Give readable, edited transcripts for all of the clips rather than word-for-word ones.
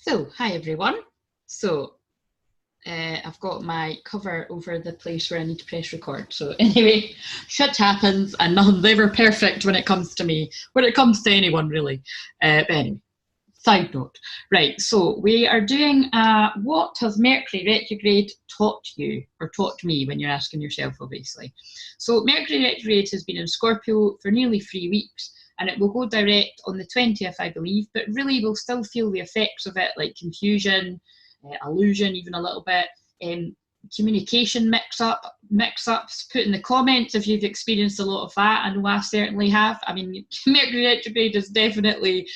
So, hi everyone. So, I've got my cover over the place where I need to press record. So anyway, shit happens and nothing's ever perfect when it comes to me, when it comes to anyone really. But anyway, side note. Right, so we are doing what has Mercury retrograde taught you, or taught me when you're asking yourself, obviously. So Mercury retrograde has been in Scorpio for nearly 3 weeks, and it will go direct on the 20th, I believe, but really we'll still feel the effects of it, like confusion, illusion, even a little bit, communication mix-ups. Put in the comments if you've experienced a lot of that. I know I certainly have. I mean, Mercury retrograde is definitely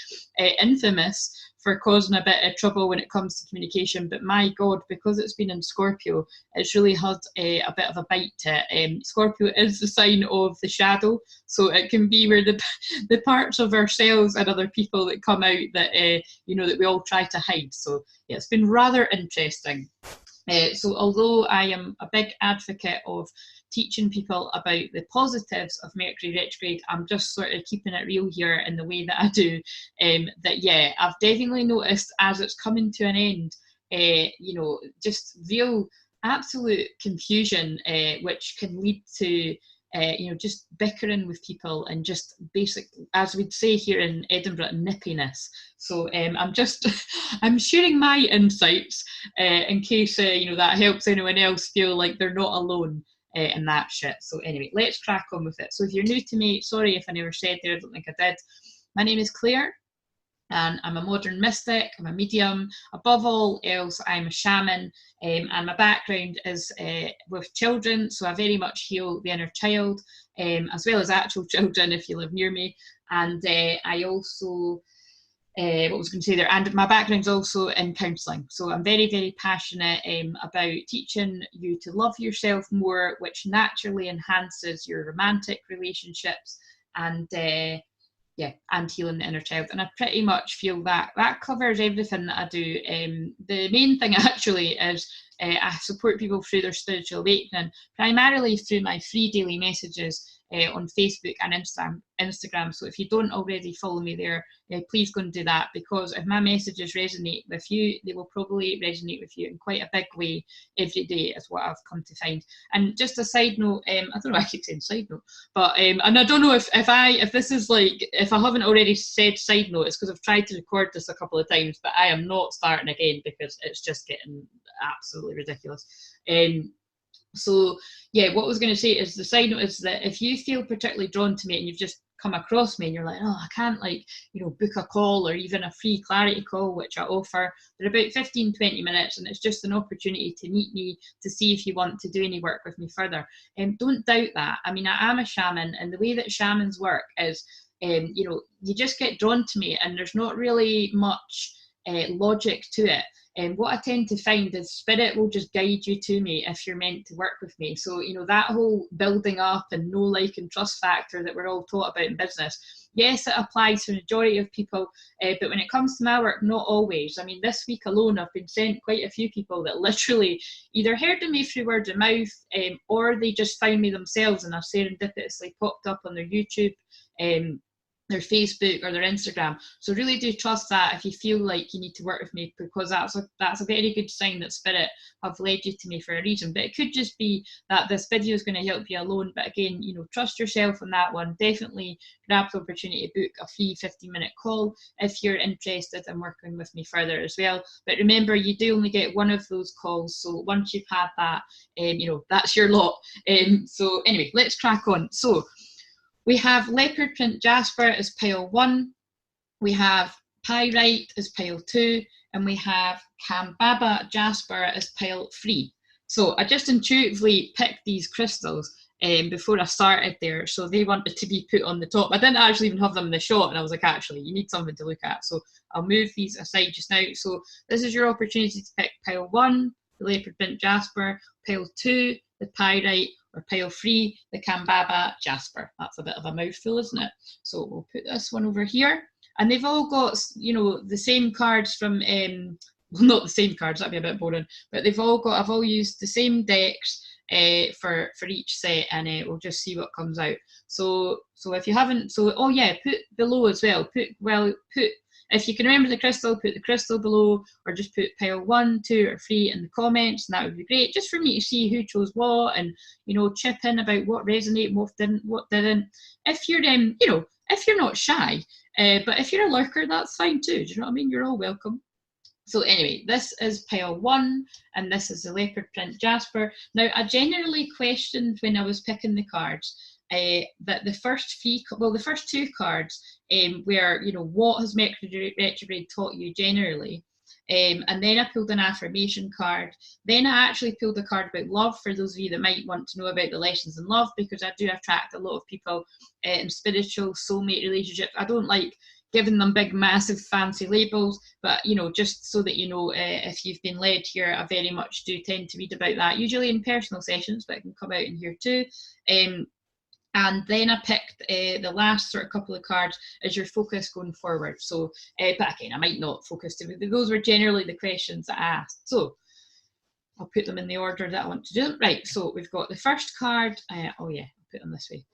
infamous for causing a bit of trouble when it comes to communication, but my God, because it's been in Scorpio, it's really had a bit of a bite to it. Scorpio is the sign of the shadow, so it can be where the parts of ourselves and other people that come out that that we all try to hide. So yeah, it's been rather interesting. So although I am a big advocate of teaching people about the positives of Mercury retrograde, I'm just sort of keeping it real here in the way that I do. That yeah, I've definitely noticed as it's coming to an end, just real absolute confusion, which can lead to just bickering with people and just basic, as we'd say here in Edinburgh, nippiness. So I'm sharing my insights in case that helps anyone else feel like they're not alone in that shit. So anyway, let's crack on with it. So if you're new to me, sorry if I never said there, I don't think I did. My name is Claire, and I'm a modern mystic, I'm a medium. Above all else, I'm a shaman, and my background is with children, so I very much heal the inner child, as well as actual children if you live near me. And I also, what was I going to say there, and my background's also in counselling. So I'm very, very passionate about teaching you to love yourself more, which naturally enhances your romantic relationships, and and healing the inner child. And I pretty much feel that that covers everything that I do. The main thing actually is I support people through their spiritual awakening, primarily through my free daily messages on Facebook and Instagram. So if you don't already follow me there, please go and do that, because if my messages resonate with you, they will probably resonate with you in quite a big way every day, is what I've come to find. And just a side note, I don't know why I keep saying side note, but and I don't know if this is like, if I haven't already said side note, it's because I've tried to record this a couple of times, but I am not starting again because it's just getting absolutely ridiculous. So yeah, what I was going to say is the side note is that if you feel particularly drawn to me and you've just come across me and you're like, oh, I can't book a call or even a free clarity call, which I offer. They're about 15-20 minutes, and it's just an opportunity to meet me, to see if you want to do any work with me further. Don't doubt that. I mean, I am a shaman, and the way that shamans work is, you just get drawn to me and there's not really much logic to it. And what I tend to find is spirit will just guide you to me if you're meant to work with me. So, that whole building up and know, like, and trust factor that we're all taught about in business, yes, it applies to the majority of people, but when it comes to my work, not always. I mean, this week alone, I've been sent quite a few people that literally either heard of me through word of mouth, or they just found me themselves and I've serendipitously popped up on their YouTube, their Facebook or their Instagram. So really do trust that if you feel like you need to work with me, because that's a very good sign that spirit have led you to me for a reason. But it could just be that this video is going to help you alone. But again, trust yourself on that one. Definitely grab the opportunity to book a free 15-minute call if you're interested in working with me further as well. But remember, you do only get one of those calls. So once you've had that, that's your lot. So anyway, let's crack on. So we have leopard print jasper as pile 1, we have pyrite as pile 2, and we have cambaba jasper as pile 3. So I just intuitively picked these crystals before I started there, so they wanted to be put on the top. I didn't actually even have them in the shot, and I was like, actually, you need something to look at. So I'll move these aside just now. So this is your opportunity to pick pile 1, the leopard print jasper, pile 2, the pyrite, or pile 3, the cambaba jasper. That's a bit of a mouthful, isn't it? So we'll put this one over here. And they've all got, the same cards from, well, not the same cards, that'd be a bit boring, but I've all used the same decks for each set, and we'll just see what comes out. So if you haven't, oh yeah, put below as well. Put if you can remember the crystal, put the crystal below, or just put pile 1, 2, or 3 in the comments, and that would be great, just for me to see who chose what, and chip in about what resonated, what didn't. If you're if you're not shy, but if you're a lurker, that's fine too. Do you know what I mean? You're all welcome. So anyway, this is pile 1, and this is the leopard print jasper. Now, I generally questioned when I was picking the cards that the first 2 cards were, what has Mercury Retrograde taught you generally? And then I pulled an affirmation card. Then I actually pulled a card about love, for those of you that might want to know about the lessons in love, because I do attract a lot of people in spiritual soulmate relationships. I don't like giving them big, massive, fancy labels, but just so that if you've been led here, I very much do tend to read about that, usually in personal sessions, but it can come out in here too. And then I picked the last sort of couple of cards as your focus going forward. So, but again, I might not focus to, those were generally the questions I asked. So I'll put them in the order that I want to do them. Right, so we've got the first card. Oh yeah, I'll put them this way.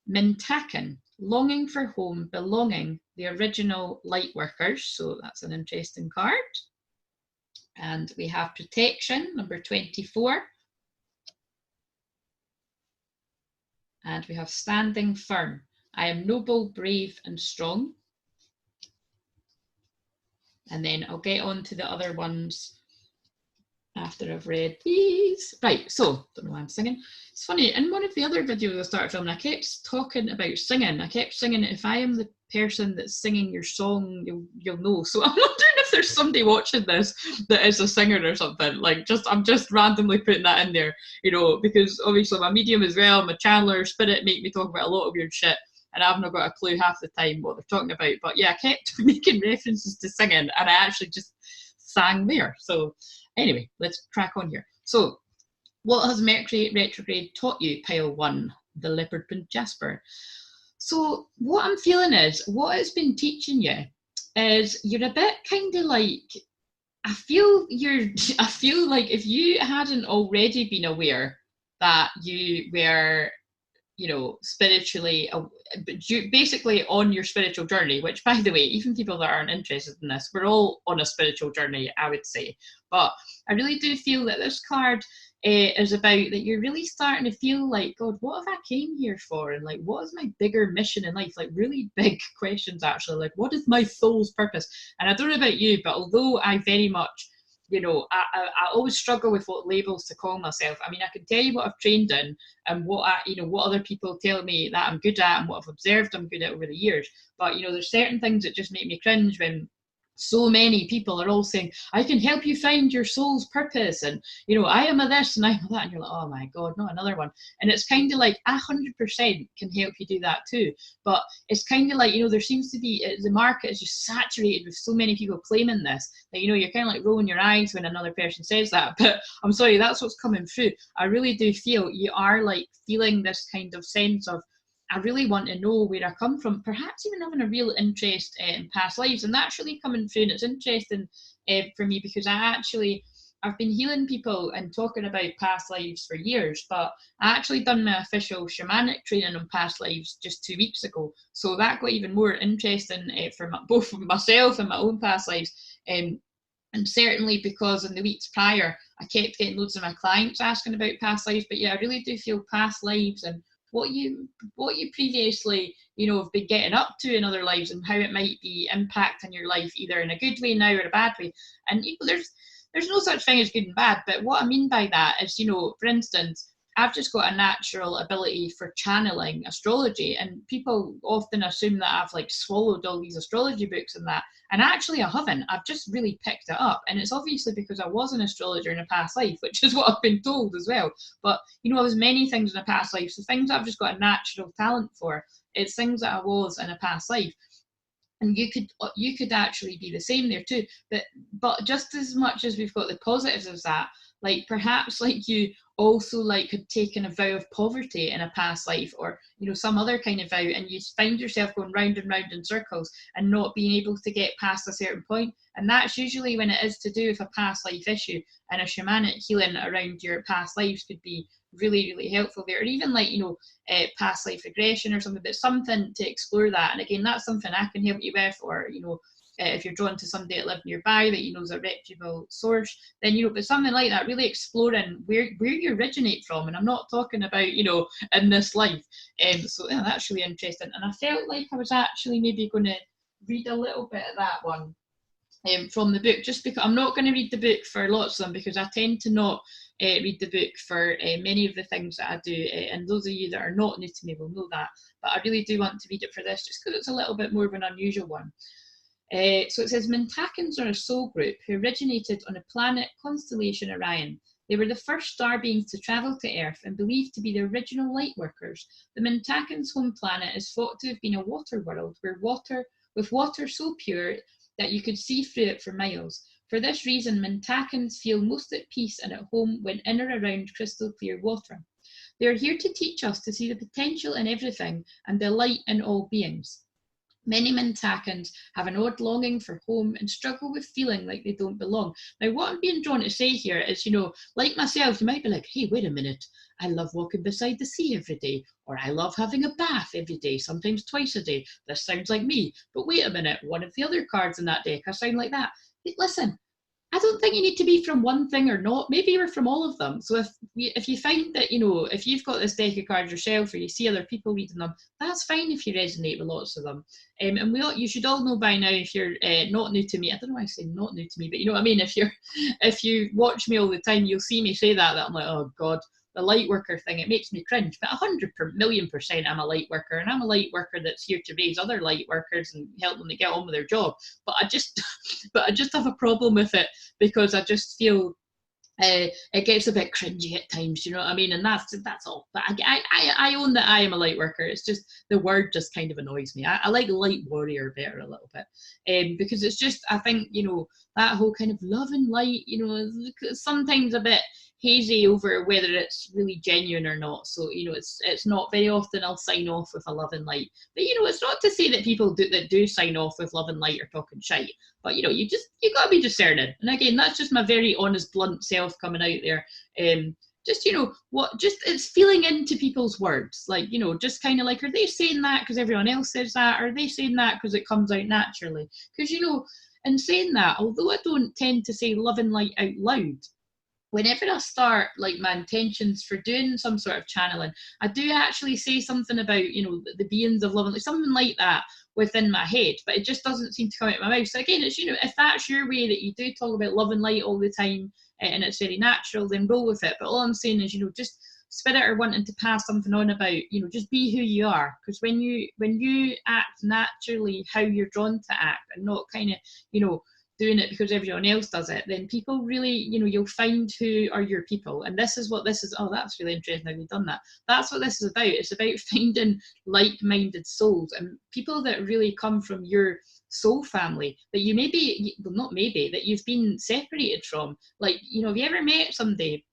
Mintaken, longing for home, belonging, the original light workers. So that's an interesting card. And we have protection, number 24. And we have standing firm. I am noble, brave, and strong. And then I'll get on to the other ones after I've read these. Right, so, don't know why I'm singing. It's funny, in one of the other videos I started filming, I kept talking about singing. I kept singing, if I am the person that's singing your song, you'll know. So I'm wondering if there's somebody watching this that is a singer or something. Like, I'm just randomly putting that in there, because obviously I'm a medium as well, I'm a channeler, spirit make me talk about a lot of weird shit, and I've not got a clue half the time what they're talking about. But yeah, I kept making references to singing, and I actually just sang there. So anyway, let's crack on here. So, what has Mercury Retrograde taught you? Pile 1, the leopard print jasper. So what I'm feeling is, what it's been teaching you is you're a bit kind of like, I feel like if you hadn't already been aware that you were, spiritually, basically on your spiritual journey, which, by the way, even people that aren't interested in this, we're all on a spiritual journey, I would say. But I really do feel that this card is about that you're really starting to feel like, God, what have I came here for? And like, what is my bigger mission in life? Like, really big questions, actually. Like, what is my soul's purpose? And I don't know about you, but although I very much, I always struggle with what labels to call myself. I mean, I can tell you what I've trained in and what what other people tell me that I'm good at and what I've observed I'm good at over the years. But, there's certain things that just make me cringe when so many people are all saying, I can help you find your soul's purpose, and I am a this and I am a that, and you're like, oh my God, not another one. And it's kind of like 100% can help you do that too, but it's kind of like, there seems to be, the market is just saturated with so many people claiming this that you're kind of like rolling your eyes when another person says that. But I'm sorry, that's what's coming through. I really do feel you are like feeling this kind of sense of, I really want to know where I come from, perhaps even having a real interest in past lives. And that's really coming through, and it's interesting for me because I've been healing people and talking about past lives for years, but I actually done my official shamanic training on past lives just 2 weeks ago. So that got even more interesting for both myself and my own past lives. And certainly because in the weeks prior, I kept getting loads of my clients asking about past lives. But yeah, I really do feel past lives and what you previously, have been getting up to in other lives and how it might be impacting your life either in a good way now or a bad way. And there's no such thing as good and bad, but what I mean by that is, for instance, I've just got a natural ability for channeling astrology, and people often assume that I've like swallowed all these astrology books and that, and actually I haven't. I've just really picked it up, and it's obviously because I was an astrologer in a past life, which is what I've been told as well. But I was many things in a past life, so things I've just got a natural talent for, it's things that I was in a past life. And you could actually be the same there too, but just as much as we've got the positives of that, like perhaps like you also like had taken a vow of poverty in a past life, or some other kind of vow, and you find yourself going round and round in circles and not being able to get past a certain point. And that's usually when it is to do with a past life issue, and a shamanic healing around your past lives could be really, really helpful there. Or even like past life regression or something, but something to explore that. And again, that's something I can help you with, or if you're drawn to somebody that lives nearby that is a reputable source, then but something like that, really exploring where you originate from. And I'm not talking about in this life. So yeah, that's really interesting. And I felt like I was actually maybe going to read a little bit of that one from the book, just because I'm not going to read the book for lots of them, because I tend to not read the book for many of the things that I do, and those of you that are not new to me will know that, but I really do want to read it for this, just because it's a little bit more of an unusual one. So it says, Mentakans are a soul group who originated on a planet constellation Orion. They were the first star beings to travel to Earth and believed to be the original light workers. The Mentakans' home planet is thought to have been a water world, with water so pure that you could see through it for miles. For this reason, Mentakans feel most at peace and at home when in or around crystal clear water. They are here to teach us to see the potential in everything and the light in all beings. Many Mentakans have an odd longing for home and struggle with feeling like they don't belong. Now, what I'm being drawn to say here is, like myself, you might be like, hey, wait a minute, I love walking beside the sea every day, or I love having a bath every day, sometimes twice a day. This sounds like me. But wait a minute, one of the other cards in that deck, I sound like that. Listen, I don't think you need to be from one thing or not. Maybe you're from all of them. So if you find that, if you've got this deck of cards yourself, or you see other people reading them, that's fine if you resonate with lots of them. And you should all know by now, if you're not new to me, I don't know why I say not new to me, but you know what I mean? If you watch me all the time, you'll see me say that I'm like, oh God, the light worker thing, it makes me cringe. But 100,000,000% I'm a light worker, and I'm a light worker that's here to raise other light workers and help them to get on with their job. But I just have a problem with it, because I just feel it gets a bit cringy at times, you know what I mean? And that's all. But I own that I am a light worker. It's just the word just kind of annoys me. I like light warrior better a little bit, because it's just, I think, that whole kind of love and light, is sometimes a bit hazy over whether it's really genuine or not. So it's not very often I'll sign off with a love and light. But it's not to say that people that do sign off with love and light are talking shite. But you gotta be discerning. And again, that's just my very honest, blunt self coming out there. Just it's feeling into people's words, like just kind of like, are they saying that because everyone else says that? Are they saying that because it comes out naturally? Because in saying that, although I don't tend to say love and light out loud, whenever I start like my intentions for doing some sort of channeling, I do actually say something about the beings of love and light, something like that within my head, but it just doesn't seem to come out of my mouth. So again, it's if that's your way, that you do talk about love and light all the time, and it's very natural, then roll with it. But all I'm saying is just spirit are wanting to pass something on about just be who you are, because when you act naturally how you're drawn to act, and not kind of doing it because everyone else does it, then people really, you'll find who are your people. And this is what this is. Oh, that's really interesting how you've done that. That's what this is about. It's about finding like-minded souls and people that really come from your soul family, that you that you've been separated from. Like, have you ever met somebody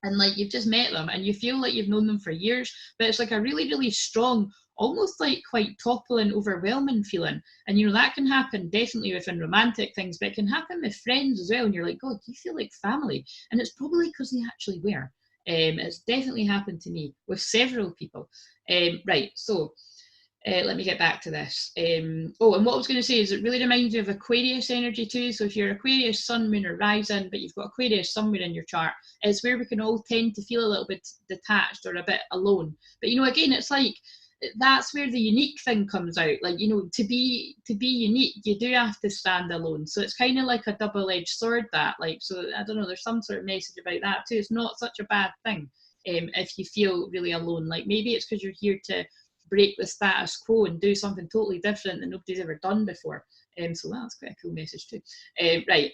and like you've just met them and you feel like you've known them for years, but it's like a really, really strong, almost like quite toppling, overwhelming feeling. And that can happen definitely within romantic things, but it can happen with friends as well. And you're like, God, you feel like family. And it's probably because they actually were. It's definitely happened to me with several people. Right, so let me get back to this. And what I was going to say is it really reminds me of Aquarius energy too. So if you're Aquarius sun, moon or rising, but you've got Aquarius somewhere in your chart, it's where we can all tend to feel a little bit detached or a bit alone. But again, it's like, that's where the unique thing comes out. Like, to be unique, you do have to stand alone. So it's kind of like a double-edged sword, that, like, so I don't know, there's some sort of message about that too. It's not such a bad thing if you feel really alone. Like, maybe it's because you're here to break the status quo and do something totally different that nobody's ever done before. So that's quite a cool message too. Right.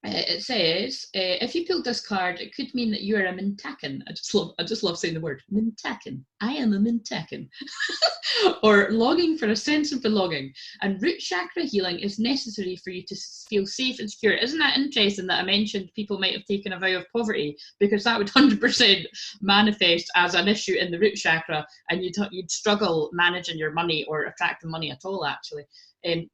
It says, if you pulled this card, it could mean that you are a mintaken. I just love saying the word mintaken. I am a mintaken. Or longing for a sense of belonging. And root chakra healing is necessary for you to feel safe and secure. Isn't that interesting that I mentioned people might have taken a vow of poverty? Because that would 100% manifest as an issue in the root chakra, and you'd struggle managing your money or attracting money at all, actually.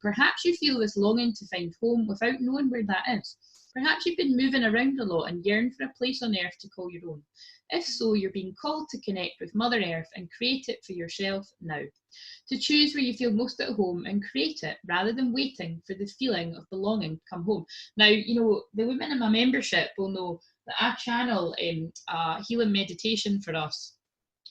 Perhaps you feel this longing to find home without knowing where that is. Perhaps you've been moving around a lot and yearn for a place on earth to call your own. If so, you're being called to connect with Mother Earth and create it for yourself now. To choose where you feel most at home and create it rather than waiting for the feeling of belonging to come home. Now, you know, the women in my membership will know that I channel healing meditation for us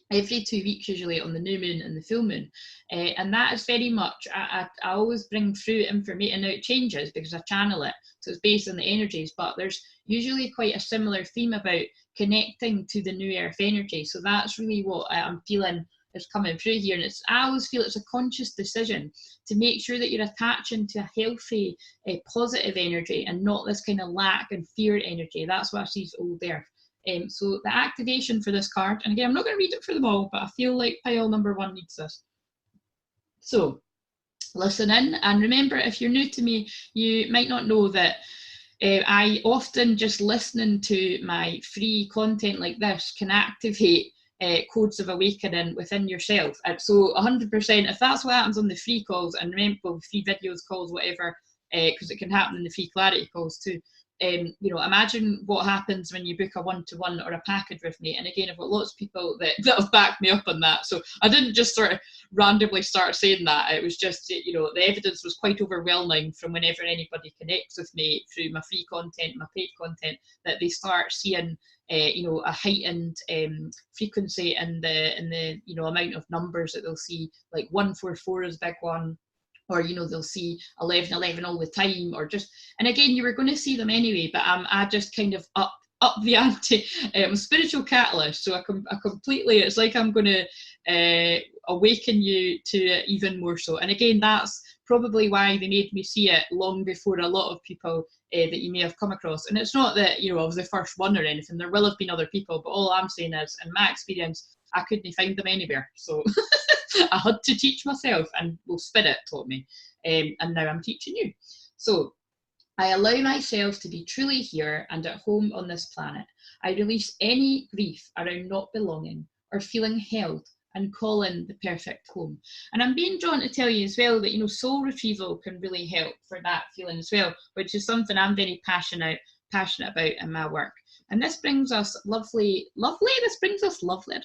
every 2 weeks, usually on the new moon and the full moon, and that is very much, I always bring through information. Now it changes because I channel it, so it's based on the energies, but there's usually quite a similar theme about connecting to the new earth energy. So that's really what I'm feeling is coming through here. And I always feel it's a conscious decision to make sure that you're attaching to a healthy, positive energy, and not this kind of lack and fear energy. That's what I see as old earth. So the activation for this card, and again, I'm not going to read it for them all, but I feel like pile number 1 needs this. So listen in, and remember, if you're new to me, you might not know that I often, just listening to my free content like this, can activate codes of awakening within yourself. And so 100%, if that's what happens on the free calls, and remember, well, free videos, calls, whatever, because it can happen in the free clarity calls too. You know, imagine what happens when you book a one-to-one or a package with me. And again, I've got lots of people that have backed me up on that. So I didn't just sort of randomly start saying that. It was just, you know, the evidence was quite overwhelming from whenever anybody connects with me through my free content, my paid content, that they start seeing you know, a heightened frequency in the you know, amount of numbers that they'll see. Like 144 is a big one, or, you know, they'll see 1111 all the time, or just, and again, you were going to see them anyway, but I just kind of up the ante. I'm a spiritual catalyst, so I completely, it's like I'm going to awaken you to it even more so. And again, that's probably why they made me see it long before a lot of people that you may have come across. And it's not that, you know, I was the first one or anything. There will have been other people, but all I'm saying is, in my experience, I couldn't find them anywhere. So I had to teach myself, and well, Spirit taught me, and now I'm teaching you. So I allow myself to be truly here and at home on this planet. I release any grief around not belonging or feeling held, and call in the perfect home. And I'm being drawn to tell you as well that, you know, soul retrieval can really help for that feeling as well, which is something I'm very passionate about in my work. And this brings us I don't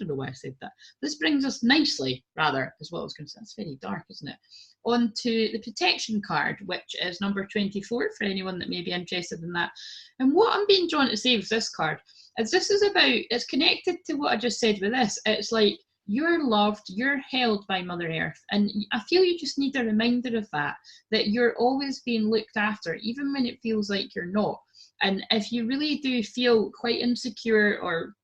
know why I said that. This brings us nicely, rather, is what I was going to say. It's very dark, isn't it? On to the protection card, which is number 24 for anyone that may be interested in that. And what I'm being drawn to say with this card is this is about, it's connected to what I just said with this. It's like, you're loved, you're held by Mother Earth, and I feel you just need a reminder of that you're always being looked after, even when it feels like you're not. And if you really do feel quite insecure or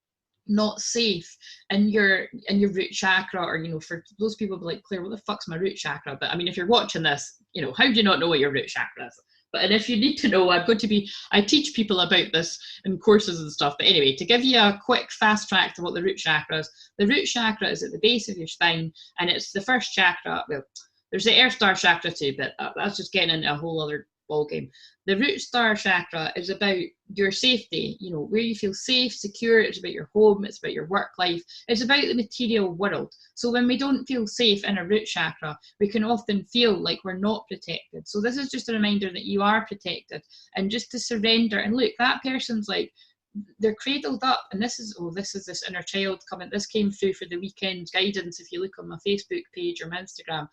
not safe in your root chakra, or, you know, for those people like, Claire, what the fuck's my root chakra? But I mean, if you're watching this, you know, how do you not know what your root chakra is? But, and if you need to know, I teach people about this in courses and stuff. But anyway, to give you a quick fast track to what the root chakra is, the root chakra is at the base of your spine, and it's the first chakra. Well, there's the earth star chakra too, but that's just getting into a whole other ballgame. The root star chakra is about your safety, you know, where you feel safe, secure. It's about your home, it's about your work life, it's about the material world. So when we don't feel safe in a root chakra, we can often feel like we're not protected. So this is just a reminder that you are protected, and just to surrender. And look, that person's like, they're cradled up, and this is this inner child coming. This came through for the weekend guidance. If you look on my Facebook page or my Instagram,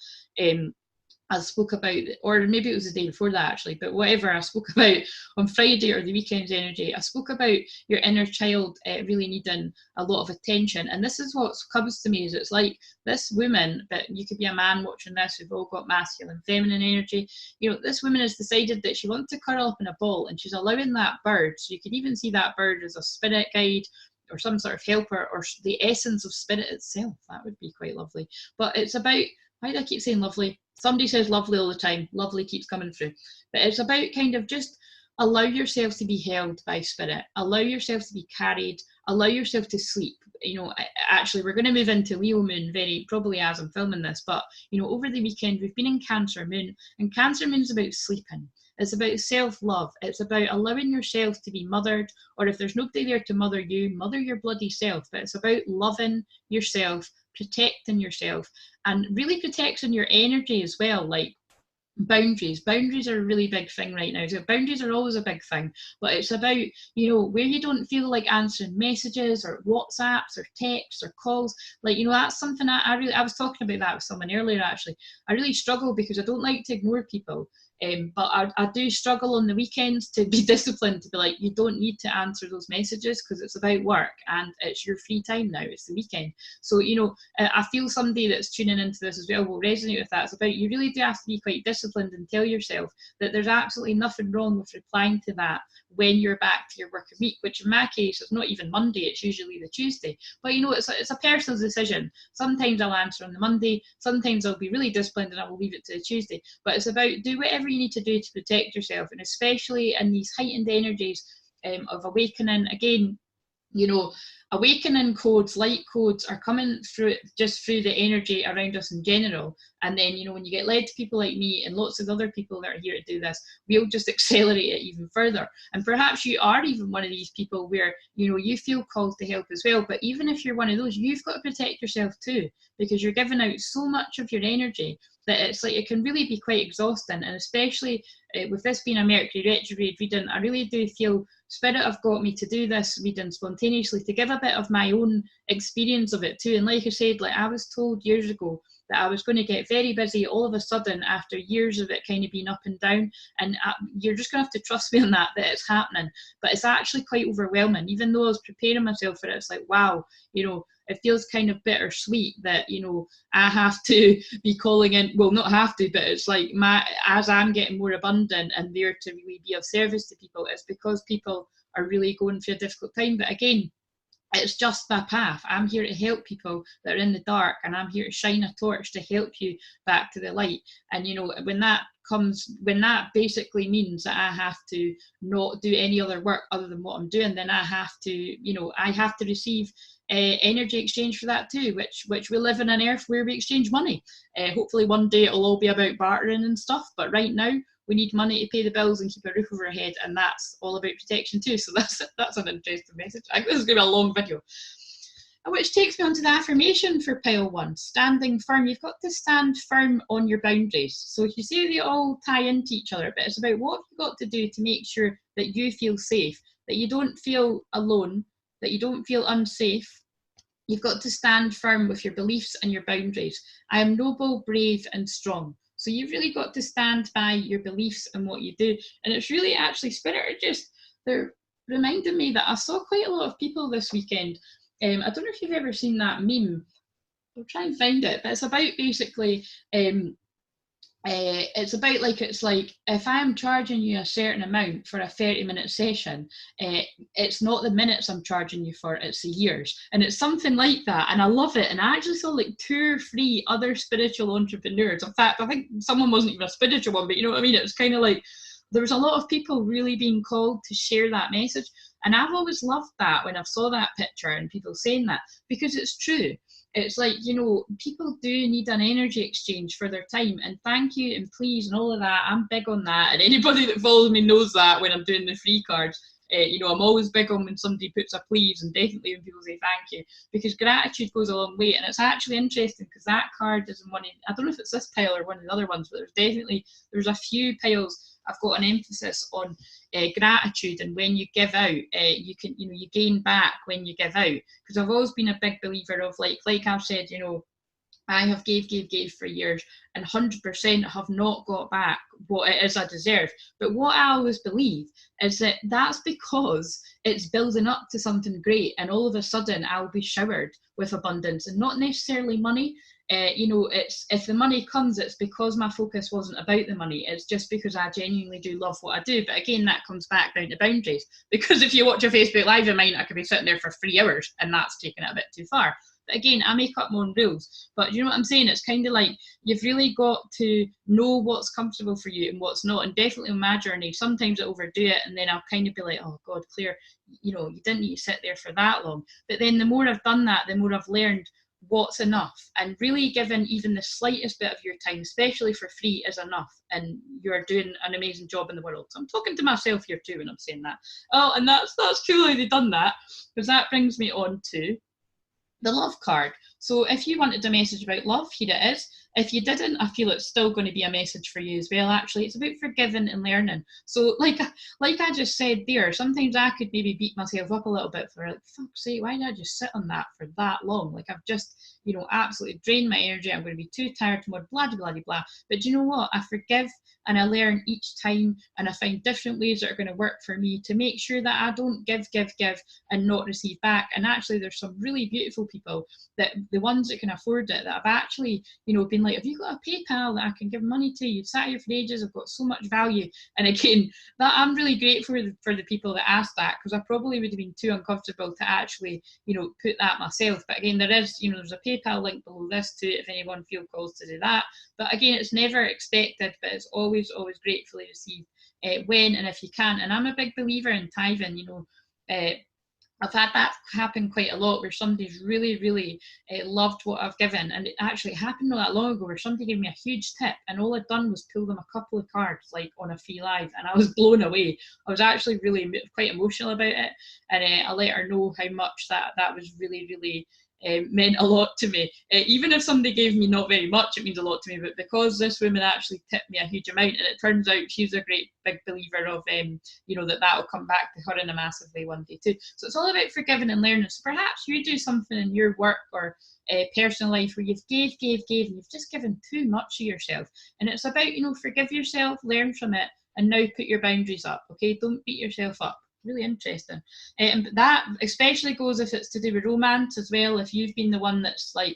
I spoke about, or maybe it was the day before that actually, but whatever, I spoke about on Friday, or the weekend's energy, I spoke about your inner child really needing a lot of attention. And this is what comes to me, is it's like this woman, but you could be a man watching this, we've all got masculine, feminine energy. You know, this woman has decided that she wants to curl up in a ball, and she's allowing that bird, so you could even see that bird as a spirit guide or some sort of helper, or the essence of spirit itself. That would be quite lovely. But it's about, why do I keep saying lovely? Somebody says lovely all the time. Lovely keeps coming through. But it's about kind of just allow yourself to be held by spirit, allow yourself to be carried, allow yourself to sleep. You know, actually, we're going to move into Leo moon very probably as I'm filming this, but you know, over the weekend we've been in Cancer moon, and Cancer moon's about sleeping. It's about self-love. It's about allowing yourself to be mothered, or if there's nobody there to mother you, mother your bloody self. But it's about loving yourself, protecting yourself, and really protecting your energy as well. Like, boundaries are a really big thing right now. So boundaries are always a big thing, but it's about, you know, where you don't feel like answering messages or WhatsApps or texts or calls. Like, you know, that's something I was talking about that with someone earlier. Actually, I really struggle because I don't like to ignore people. But I do struggle on the weekends to be disciplined, to be like, you don't need to answer those messages because it's about work and it's your free time now, it's the weekend. So, you know, I feel somebody that's tuning into this as well will resonate with that. It's about, you really do have to be quite disciplined and tell yourself that there's absolutely nothing wrong with replying to that when you're back to your working week, which in my case, it's not even Monday, it's usually the Tuesday. But you know, it's a personal decision. Sometimes I'll answer on the Monday, sometimes I'll be really disciplined and I will leave it to the Tuesday. But it's about, do whatever you need to do to protect yourself, and especially in these heightened energies of awakening. Again, you know, awakening codes, light codes are coming through just through the energy around us in general. And then, you know, when you get led to people like me and lots of other people that are here to do this, we'll just accelerate it even further. And perhaps you are even one of these people where, you know, you feel called to help as well. But even if you're one of those, you've got to protect yourself too, because you're giving out so much of your energy that it's like, it can really be quite exhausting. And especially with this being a Mercury retrograde reading, I really do feel Spirit have got me to do this reading spontaneously, to give a bit of my own experience of it too. And like I said, like, I was told years ago that I was going to get very busy all of a sudden after years of it kind of being up and down, and you're just going to have to trust me on that it's happening. But it's actually quite overwhelming. Even though I was preparing myself for it, it's like, wow, you know, it feels kind of bittersweet that, you know, I have to be calling in, well, not have to, but it's like, as I'm getting more abundant and there to really be of service to people, it's because people are really going through a difficult time. But again, it's just my path. I'm here to help people that are in the dark, and I'm here to shine a torch to help you back to the light. And, you know, when that basically means that I have to not do any other work other than what I'm doing, then I have to, you know, I have to receive energy exchange for that too, which we live in an earth where we exchange money. Hopefully one day it'll all be about bartering and stuff, but right now we need money to pay the bills and keep a roof over our head, and that's all about protection too. So that's an interesting message. This is going to be a long video. Which takes me on to the affirmation for pile 1, standing firm. You've got to stand firm on your boundaries. So you see they all tie into each other, but it's about what you've got to do to make sure that you feel safe, that you don't feel alone, that you don't feel unsafe. You've got to stand firm with your beliefs and your boundaries. I am noble, brave, and strong. So you've really got to stand by your beliefs and what you do. And it's really actually, Spirit are just, they're reminding me that I saw quite a lot of people this weekend. I don't know if you've ever seen that meme. I'll try and find it, but it's about basically, it's about like, it's like, if I'm charging you a certain amount for a 30-minute session, it's not the minutes I'm charging you for, it's the years. And it's something like that, and I love it. And I actually saw like 2 or 3 other spiritual entrepreneurs. In fact, I think someone wasn't even a spiritual one, but you know what I mean? It was kind of like, there was a lot of people really being called to share that message. And I've always loved that when I've saw that picture and people saying that, because it's true. It's like, you know, people do need an energy exchange for their time, and thank you and please and all of that. I'm big on that, and anybody that follows me knows that when I'm doing the free cards. You know, I'm always big on when somebody puts a please, and definitely when people say thank you, because gratitude goes a long way. And it's actually interesting because that card is in one of, I don't know if it's this pile or one of the other ones, but there's a few piles I've got an emphasis on gratitude, and when you give out, you can, you know, you gain back when you give out. Because I've always been a big believer of like I've said, you know, I have gave for years, and 100% have not got back what it is I deserve. But what I always believe is that that's because it's building up to something great, and all of a sudden I'll be showered with abundance, and not necessarily money. You know, it's, if the money comes, it's because my focus wasn't about the money. It's just because I genuinely do love what I do. But again, that comes back down to boundaries, because if you watch a Facebook Live of mine, I could be sitting there for 3 hours, and that's taking it a bit too far. But again, I make up my own rules. But you know what I'm saying? It's kind of like you've really got to know what's comfortable for you and what's not. And definitely on my journey, sometimes I overdo it, and then I'll kind of be like, oh God, Claire, you know, you didn't need to sit there for that long. But then the more I've done that, the more I've learned what's enough, and really giving even the slightest bit of your time, especially for free, is enough, and you're doing an amazing job in the world. So I'm talking to myself here too when I'm saying that. Oh, and that's cool how they've done that, because that brings me on to the love card. So if you wanted a message about love, here it is. If you didn't, I feel it's still going to be a message for you as well. Actually, it's about forgiving and learning. So like I just said there, sometimes I could maybe beat myself up a little bit for, like, fuck's sake, why did I just sit on that for that long? Like, I've just, you know, absolutely drained my energy. I'm going to be too tired tomorrow, blah, blah, blah, blah. But do you know what? I forgive and I learn each time, and I find different ways that are going to work for me to make sure that I don't give and not receive back. And actually, there's some really beautiful people, that the ones that can afford it, that have actually, you know, been like, have you got a PayPal that I can give money to? You've sat here for ages, I've got so much value. And again, that I'm really grateful for the people that asked that, because I probably would have been too uncomfortable to actually, you know, put that myself. But again, there is, you know, there's a PayPal link below this too, if anyone feels calls to do that. But again, it's never expected, but it's always gratefully received when and if you can. And I'm a big believer in tithing. You know, I've had that happen quite a lot, where somebody's really loved what I've given, and it actually happened not that long ago, where somebody gave me a huge tip, and all I'd done was pull them a couple of cards, like on a free live, and I was blown away. I was actually really quite emotional about it, and I let her know how much that was really meant a lot to me. Even if somebody gave me not very much, it means a lot to me. But because this woman actually tipped me a huge amount, and it turns out she's a great big believer of, you know, that will come back to her in a massive way one day too. So it's all about forgiving and learning. So perhaps you do something in your work or personal life where you've gave, and you've just given too much of yourself. And it's about, you know, forgive yourself, learn from it, and now put your boundaries up. Okay, don't beat yourself up. Really interesting. And that especially goes if it's to do with romance as well. If you've been the one that's like,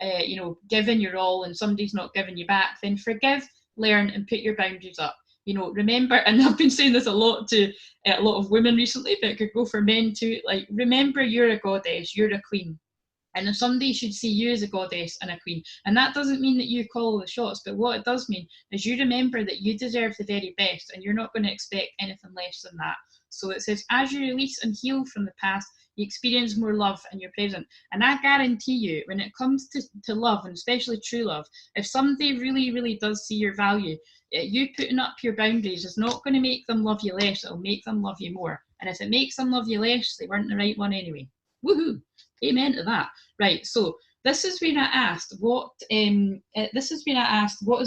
you know, giving your all and somebody's not giving you back, then forgive, learn, and put your boundaries up. You know, remember, and I've been saying this a lot to a lot of women recently, but it could go for men too. Like, remember, you're a goddess, you're a queen. And if somebody should see you as a goddess and a queen, and that doesn't mean that you call the shots, but what it does mean is you remember that you deserve the very best, and you're not going to expect anything less than that. So it says, as you release and heal from the past, you experience more love in your present. And I guarantee you, when it comes to love, and especially true love, if somebody really does see your value, you putting up your boundaries is not going to make them love you less, it'll make them love you more. And if it makes them love you less, they weren't the right one anyway. Woohoo! Amen to that. Right, so this is where I asked what is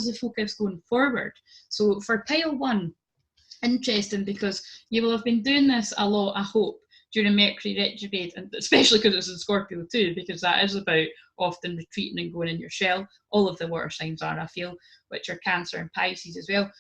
the focus going forward. So for pile one, interesting, because you will have been doing this a lot, I hope, during Mercury retrograde, and especially because it's in Scorpio too, because that is about often retreating and going in your shell. All of the water signs are, I feel, which are Cancer and Pisces as well.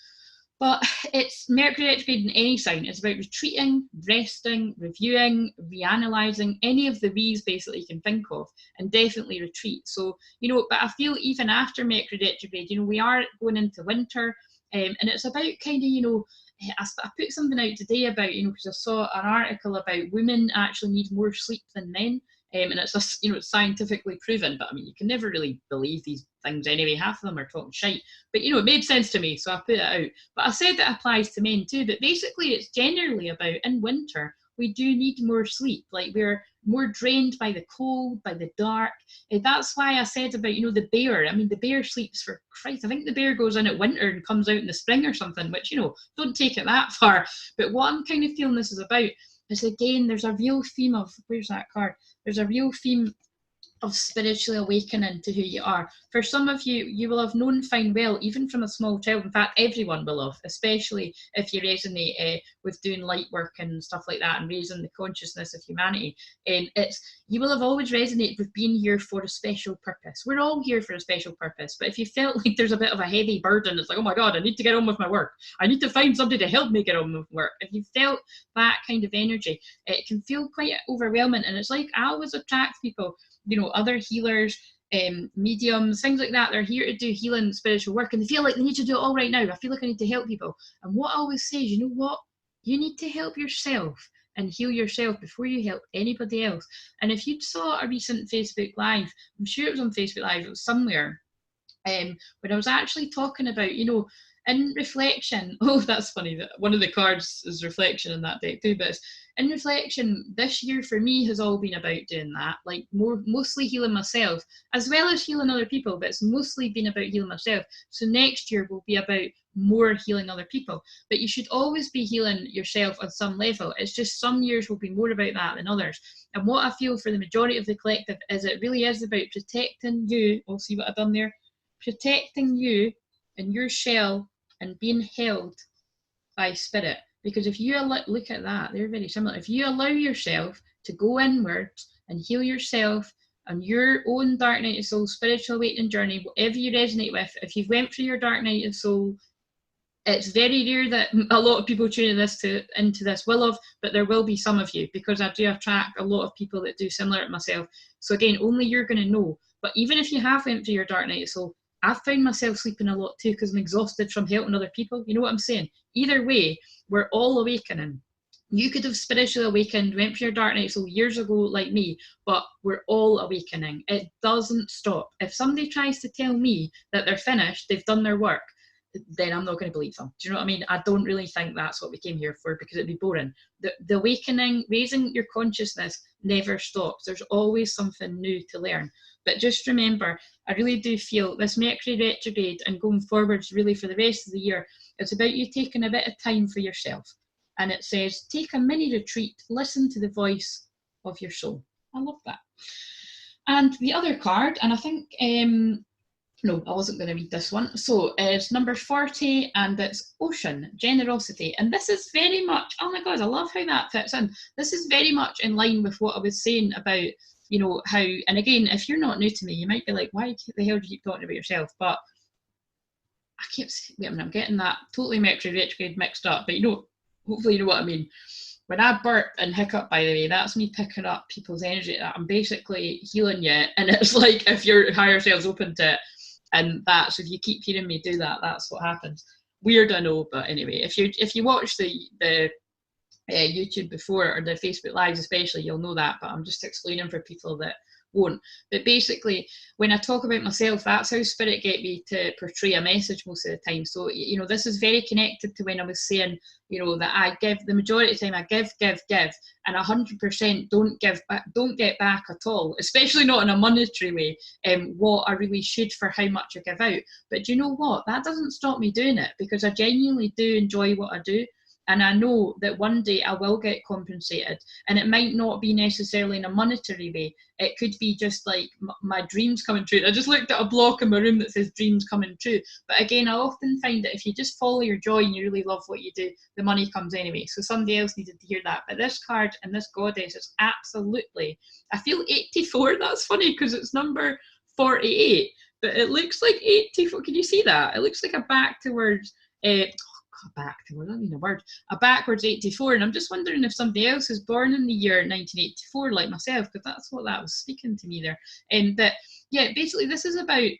But it's Mercury retrograde in any sign. It's about retreating, resting, reviewing, reanalyzing, any of the V's basically you can think of, and definitely retreat. So, you know, but I feel even after Mercury retrograde, you know, we are going into winter, and it's about kind of, you know, I put something out today about, you know, because I saw an article about women actually need more sleep than men. And it's just, you know, it's scientifically proven, but I mean, you can never really believe these things anyway. Half of them are talking shite, but you know, it made sense to me, so I put it out. But I said that applies to men too, but basically it's generally about in winter, we do need more sleep. Like, we're more drained by the cold, by the dark. That's why I said about, you know, the bear. I mean, the bear sleeps for Christ. I think the bear goes in at winter and comes out in the spring or something, which, you know, don't take it that far. But what I'm kind of feeling this is about is, again, there's a real theme of, where's that card? There's a real theme of spiritually awakening to who you are. For some of you, you will have known fine well, even from a small child. In fact, everyone will have, especially if you resonate with doing light work and stuff like that, and raising the consciousness of humanity. You will have always resonated with being here for a special purpose. We're all here for a special purpose, but if you felt like there's a bit of a heavy burden, it's like, oh my God, I need to get on with my work. I need to find somebody to help me get on with work. If you felt that kind of energy, it can feel quite overwhelming. And it's like, I always attract people, you know, other healers, mediums, things like that. They're here to do healing, spiritual work, and they feel like they need to do it all right now. I feel like I need to help people. And what I always say is, you know what? You need to help yourself. and heal yourself before you help anybody else. And if you saw a recent Facebook Live, I'm sure it was on Facebook Live, it was somewhere, when I was actually talking about, you know, in reflection, oh, that's funny that one of the cards is reflection in that deck too, but it's, in reflection, this year for me has all been about doing that, like mostly healing myself, as well as healing other people, but it's mostly been about healing myself. So next year will be about more healing other people, but you should always be healing yourself on some level. It's just some years will be more about that than others. And what I feel for the majority of the collective is it really is about protecting you. I'll see what I've done there. Protecting you and your shell and being held by spirit. Because if you look at that, they're very similar. If you allow yourself to go inwards and heal yourself on your own dark night of soul, spiritual awakening journey, whatever you resonate with, if you've went through your dark night of soul, it's very rare that a lot of people tuning into this will have, but there will be some of you, because I do attract a lot of people that do similar to myself. So again, only you're going to know. But even if you have went through your dark night of soul, I've found myself sleeping a lot too because I'm exhausted from helping other people. You know what I'm saying? Either way, we're all awakening. You could have spiritually awakened, went for your dark night soul years ago like me, but we're all awakening. It doesn't stop. If somebody tries to tell me that they're finished, they've done their work, then I'm not going to believe them. Do you know what I mean? I don't really think that's what we came here for, because it'd be boring. The awakening, raising your consciousness never stops. There's always something new to learn. But just remember, I really do feel this Mercury retrograde and going forwards really for the rest of the year, it's about you taking a bit of time for yourself. And it says, take a mini retreat, listen to the voice of your soul. I love that. And the other card, and I think, no, I wasn't going to read this one. So it's number 40 and it's Ocean, Generosity. And this is very much, oh my God, I love how that fits in. This is very much in line with what I was saying about, you know, how, and again, if you're not new to me, you might be like, why the hell do you keep talking about yourself? But I keep saying, I mean, I'm getting that totally Mercury retrograde mixed up, but you know, hopefully you know what I mean. When I burp and hiccup, by the way, that's me picking up people's energy. I'm basically healing you. And it's like, if your higher self's open to it, and that's, if you keep hearing me do that, that's what happens. Weird, I know, but anyway, if you watch the YouTube before, or the Facebook Lives especially, you'll know that, but I'm just explaining for people that won't. But basically, when I talk about myself, that's how spirit get me to portray a message most of the time. So, you know, this is very connected to when I was saying, you know, that I give, the majority of the time I give, and 100% don't get back at all, especially not in a monetary way, what I really should for how much I give out. But do you know what? That doesn't stop me doing it, because I genuinely do enjoy what I do. And I know that one day I will get compensated, and it might not be necessarily in a monetary way. It could be just like my dreams coming true. I just looked at a block in my room that says dreams coming true. But again, I often find that if you just follow your joy and you really love what you do, the money comes anyway. So somebody else needed to hear that. But this card and this goddess is absolutely, I feel 84. That's funny because it's number 48, but it looks like 84. Can you see that? It looks like a backwards, a backwards 84, and I'm just wondering if somebody else is born in the year 1984 like myself, because that's what that was speaking to me there. But yeah, basically this is about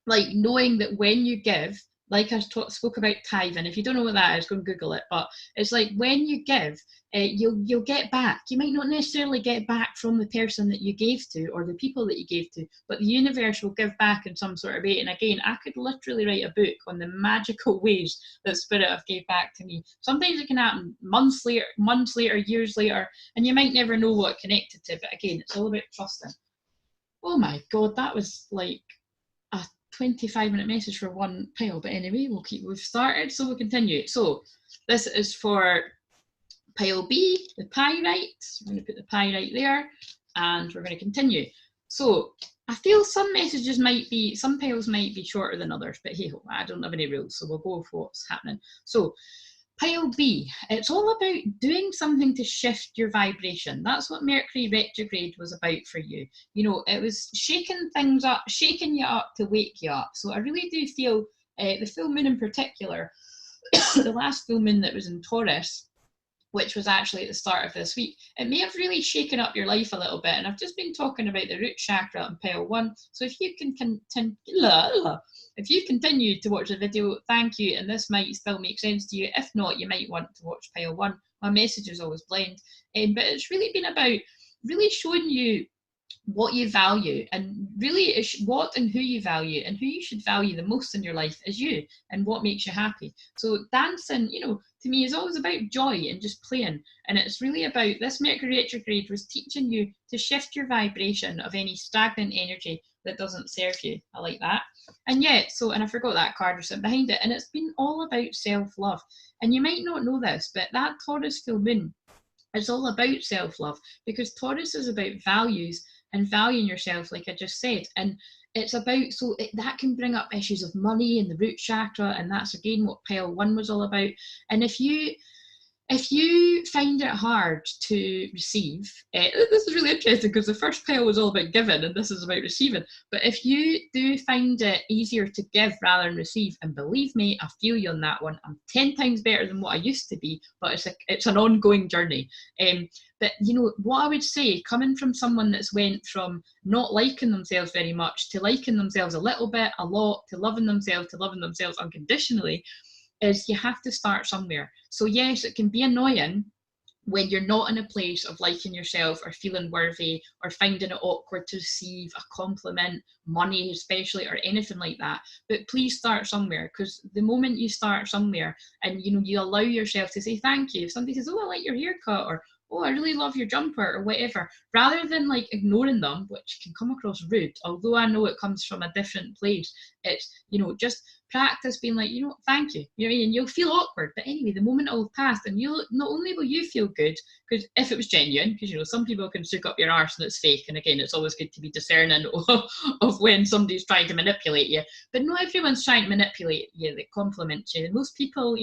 like knowing that when you give, like I spoke about tithing. If you don't know what that is, go and Google it. But it's like when you give, you'll get back. You might not necessarily get back from the person that you gave to or the people that you gave to, but the universe will give back in some sort of way. And again, I could literally write a book on the magical ways that spirit have gave back to me. Sometimes it can happen months later, years later, and you might never know what it connected to. But again, it's all about trusting. Oh my God, that was like a 25-minute message for one pile. But anyway, we've started, so we'll continue. So this is for pile B, the pyrite. We're going to put the pyrite there, and we're going to continue. So I feel some messages some piles might be shorter than others, but hey ho, I don't have any rules, so we'll go with what's happening. So pile B, it's all about doing something to shift your vibration. That's what Mercury retrograde was about for you. You know, it was shaking things up, shaking you up to wake you up. So I really do feel the full moon in particular, the last full moon that was in Taurus, which was actually at the start of this week, it may have really shaken up your life a little bit. And I've just been talking about the root chakra in pile 1. So if you can continue to watch the video, thank you. And this might still make sense to you. If not, you might want to watch pile 1 my messages always blend. But it's really been about really showing you what you value, and really what and who you value, and who you should value the most in your life is you, and what makes you happy. So dancing, to me is always about joy and just playing. And it's really about, this Mercury retrograde was teaching you to shift your vibration of any stagnant energy that doesn't serve you. I like that. And and I forgot that card was sitting behind it, and it's been all about self-love. And you might not know this, but that Taurus full moon, it's all about self-love, because Taurus is about values and valuing yourself, like I just said. And it's about, that can bring up issues of money and the root chakra, and that's again what pile 1 was all about. And if you find it hard to receive, this is really interesting because the first pile was all about giving and this is about receiving. But if you do find it easier to give rather than receive, and believe me, I feel you on that one. I'm 10 times better than what I used to be, but it's an ongoing journey. But what I would say, coming from someone that's went from not liking themselves very much to liking themselves a little bit, a lot, to loving themselves unconditionally, is you have to start somewhere. So yes, it can be annoying when you're not in a place of liking yourself or feeling worthy or finding it awkward to receive a compliment, money especially, or anything like that. But please start somewhere, because the moment you start somewhere and you allow yourself to say thank you. If somebody says, oh, I like your haircut, or oh, I really love your jumper, or whatever, rather than like ignoring them, which can come across rude, although I know it comes from a different place. It's, just practice being like, thank you. You know what I mean? And you'll feel awkward, but anyway, the moment it'll pass, and not only will you feel good, because if it was genuine, because some people can stick up your arse and it's fake, and again, it's always good to be discerning of when somebody's trying to manipulate you. But not everyone's trying to manipulate you that compliments you. Most people,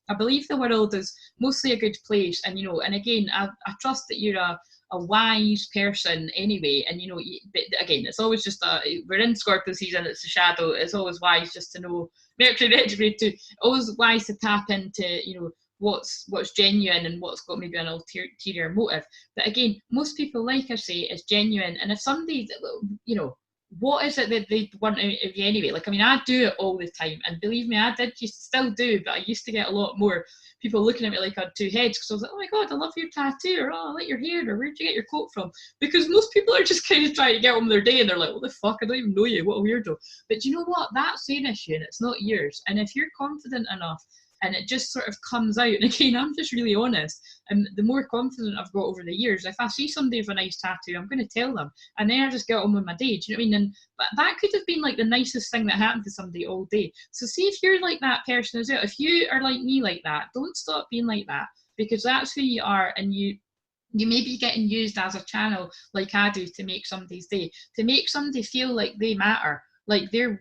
I believe the world is mostly a good place, and and again, I trust that you're a wise person anyway, and but again, it's always just we're in Scorpio season, it's the shadow. It's always wise just to know Mercury retrograde, to always wise to tap into what's genuine and what's got maybe an ulterior motive. But again, most people, like I say, is genuine. And if somebody, what is it that they want out of you anyway? Like, I mean, I do it all the time, and believe me, I did used to still do, but I used to get a lot more people looking at me like I had 2 heads, because I was like, oh my god, I love your tattoo, or oh, I like your hair, or where'd you get your coat from? Because most people are just kind of trying to get on with their day, and they're like, what the fuck, I don't even know you, what a weirdo. But you know what, that's their issue and it's not yours. And if you're confident enough and it just sort of comes out, and again, I'm just really honest, and the more confident I've got over the years, if I see somebody with a nice tattoo, I'm going to tell them, and then I just get on with my day. Do you know what I mean? And that could have been like the nicest thing that happened to somebody all day. So see if you're like that person as well. If you are like me like that, don't stop being like that, because that's who you are. And you may be getting used as a channel, like I do, to make somebody's day, to make somebody feel like they matter, like they're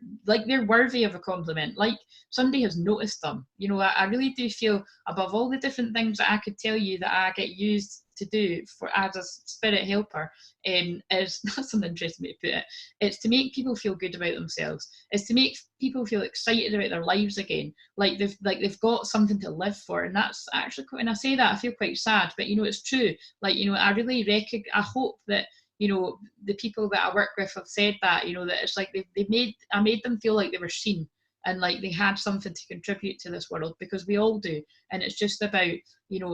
worthy of a compliment, like somebody has noticed them. I really do feel, above all the different things that I could tell you that I get used to do for as a spirit helper, is that's an interesting way to put it. It's to make people feel good about themselves. It's to make people feel excited about their lives again, like they've got something to live for. And that's actually, when I say that, I feel quite sad, but it's true. Like, I really I hope that the people that I work with have said that, that it's like I made them feel like they were seen, and like they had something to contribute to this world, because we all do. And it's just about,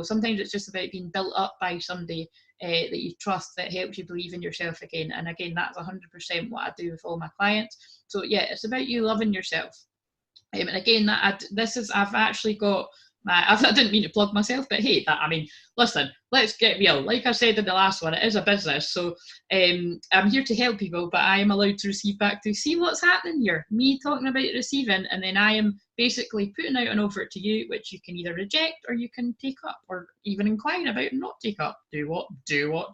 sometimes it's just about being built up by somebody that you trust, that helps you believe in yourself again. And again, that's 100% what I do with all my clients. So yeah, it's about you loving yourself. And again, I've actually got I didn't mean to plug myself, but hey, listen, let's get real. Like I said in the last one, it is a business. So I'm here to help people, but I am allowed to receive back to see what's happening here. Me talking about receiving, and then I am basically putting out an offer to you, which you can either reject or you can take up, or even incline about and not take up. Do what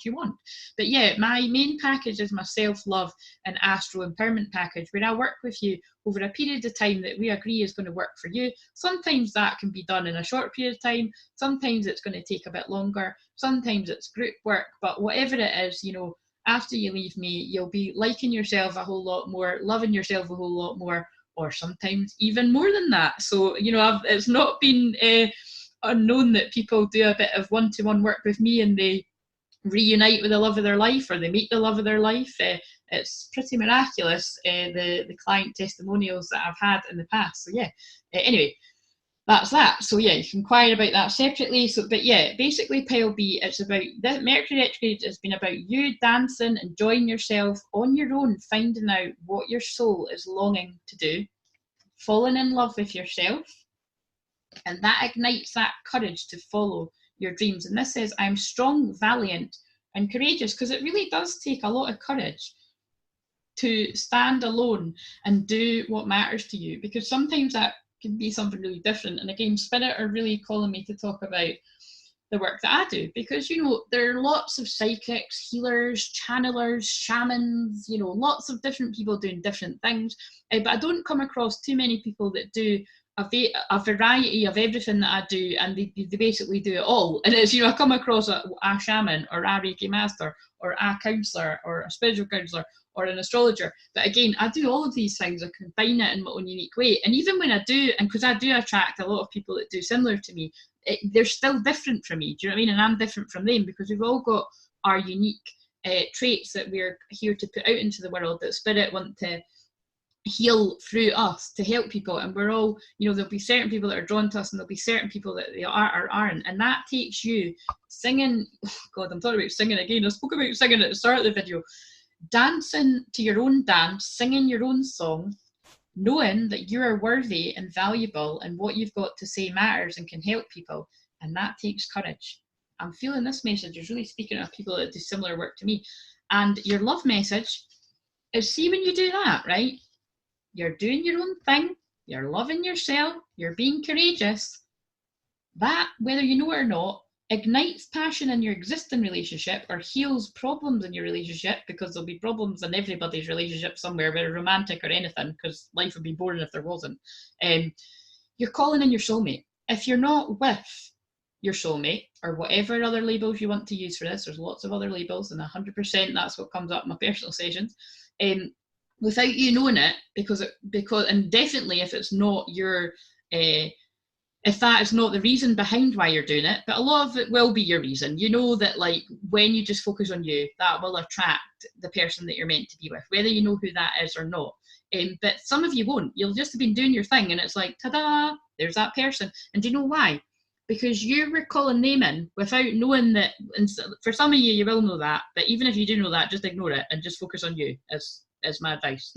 you want. But yeah, my main package is my self-love and astral empowerment package, where I work with you over a period of time that we agree is going to work for you. Sometimes that can be done in a short period of time. Sometimes it's going to take a bit longer. Sometimes it's group work. But whatever it is, after you leave me, you'll be liking yourself a whole lot more, loving yourself a whole lot more, or sometimes even more than that. So, it's not been unknown that people do a bit of one-to-one work with me and they reunite with the love of their life, or they meet the love of their life. It's pretty miraculous, the client testimonials that I've had in the past. So yeah, anyway, that's that. So yeah, you can inquire about that separately. So, but yeah, basically pile B, it's about, that Mercury retrograde has been about you dancing, enjoying yourself on your own, finding out what your soul is longing to do, falling in love with yourself, and that ignites that courage to follow your dreams. And this says, I'm strong, valiant, and courageous, because it really does take a lot of courage to stand alone and do what matters to you, because sometimes that can be something really different. And again, Spirit are really calling me to talk about the work that I do, because, you know, there are lots of psychics, healers, channelers, shamans, you know, lots of different people doing different things, but I don't come across too many people that do a variety of everything that I do, and they basically do it all. And it's, you know, I come across a shaman or a Reiki master or a counsellor or a spiritual counsellor or an astrologer. But again, I do all of these things. I combine it in my own unique way. And even when I do, and because I do attract a lot of people that do similar to me, they're still different from me. Do you know what I mean? And I'm different from them, because we've all got our unique traits that we're here to put out into the world, that Spirit want to heal through us to help people. And we're all, you know, there'll be certain people that are drawn to us, and there'll be certain people that they are or aren't. And that takes you singing. Oh God, I'm talking about singing again. I spoke about singing at the start of the video. Dancing to your own dance, singing your own song, knowing that you are worthy and valuable, and what you've got to say matters and can help people. And that takes courage. I'm feeling this message is really speaking to people that do similar work to me. And your love message is, see, when you do that, right? You're doing your own thing, you're loving yourself, you're being courageous. That, whether you know it or not, ignites passion in your existing relationship, or heals problems in your relationship, because there'll be problems in everybody's relationship somewhere, whether romantic or anything, because life would be boring if there wasn't. You're calling in your soulmate. If you're not with your soulmate, or whatever other labels you want to use for this, there's lots of other labels, and 100% that's what comes up in my personal sessions. Without you knowing it, because and definitely if it's not your if that is not the reason behind why you're doing it, but a lot of it will be your reason. You know that, like, when you just focus on you, that will attract the person that you're meant to be with, whether you know who that is or not. But some of you won't. You'll just have been doing your thing, and it's like, ta-da, there's that person. And do you know why? Because you were calling them in without knowing that. And for some of you, you will know that, but even if you do know that, just ignore it and just focus on you, is my advice.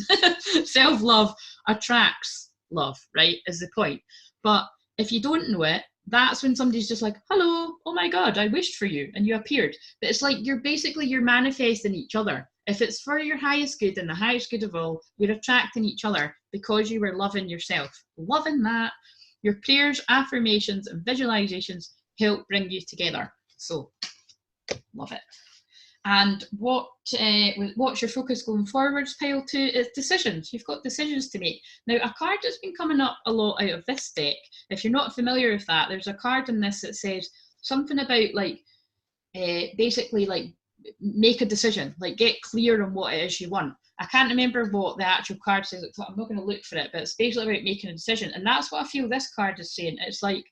Self-love attracts love, right, is the point. But if you don't know it, that's when somebody's just like, hello, oh my God, I wished for you, and you appeared. But it's like you're manifesting each other. If it's for your highest good and the highest good of all, you're attracting each other because you were loving yourself. Loving that. Your prayers, affirmations, and visualizations help bring you together. So, love it. And what's your focus going forwards, pile 2, is decisions. You've got decisions to make. Now, a card that's been coming up a lot out of this deck, if you're not familiar with that, there's a card in this that says something about, like, basically, like, make a decision, like, get clear on what it is you want. I can't remember what the actual card says. I'm not going to look for it, but it's basically about making a decision. And that's what I feel this card is saying. It's like,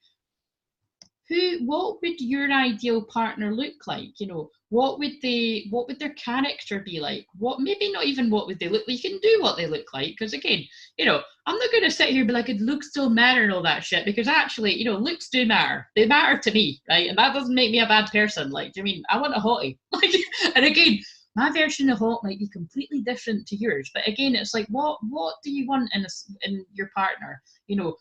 what would your ideal partner look like? You know, what would their character be like? What, maybe not even what would they look like. You can do what they look like, because again, you know, I'm not going to sit here and be like, looks don't matter and all that shit, because actually, you know, looks do matter. They matter to me, right? And that doesn't make me a bad person. Like, do you mean I want a hottie? Like, and again, my version of hot might be completely different to yours. But again, it's like, what do you want in your partner? You know,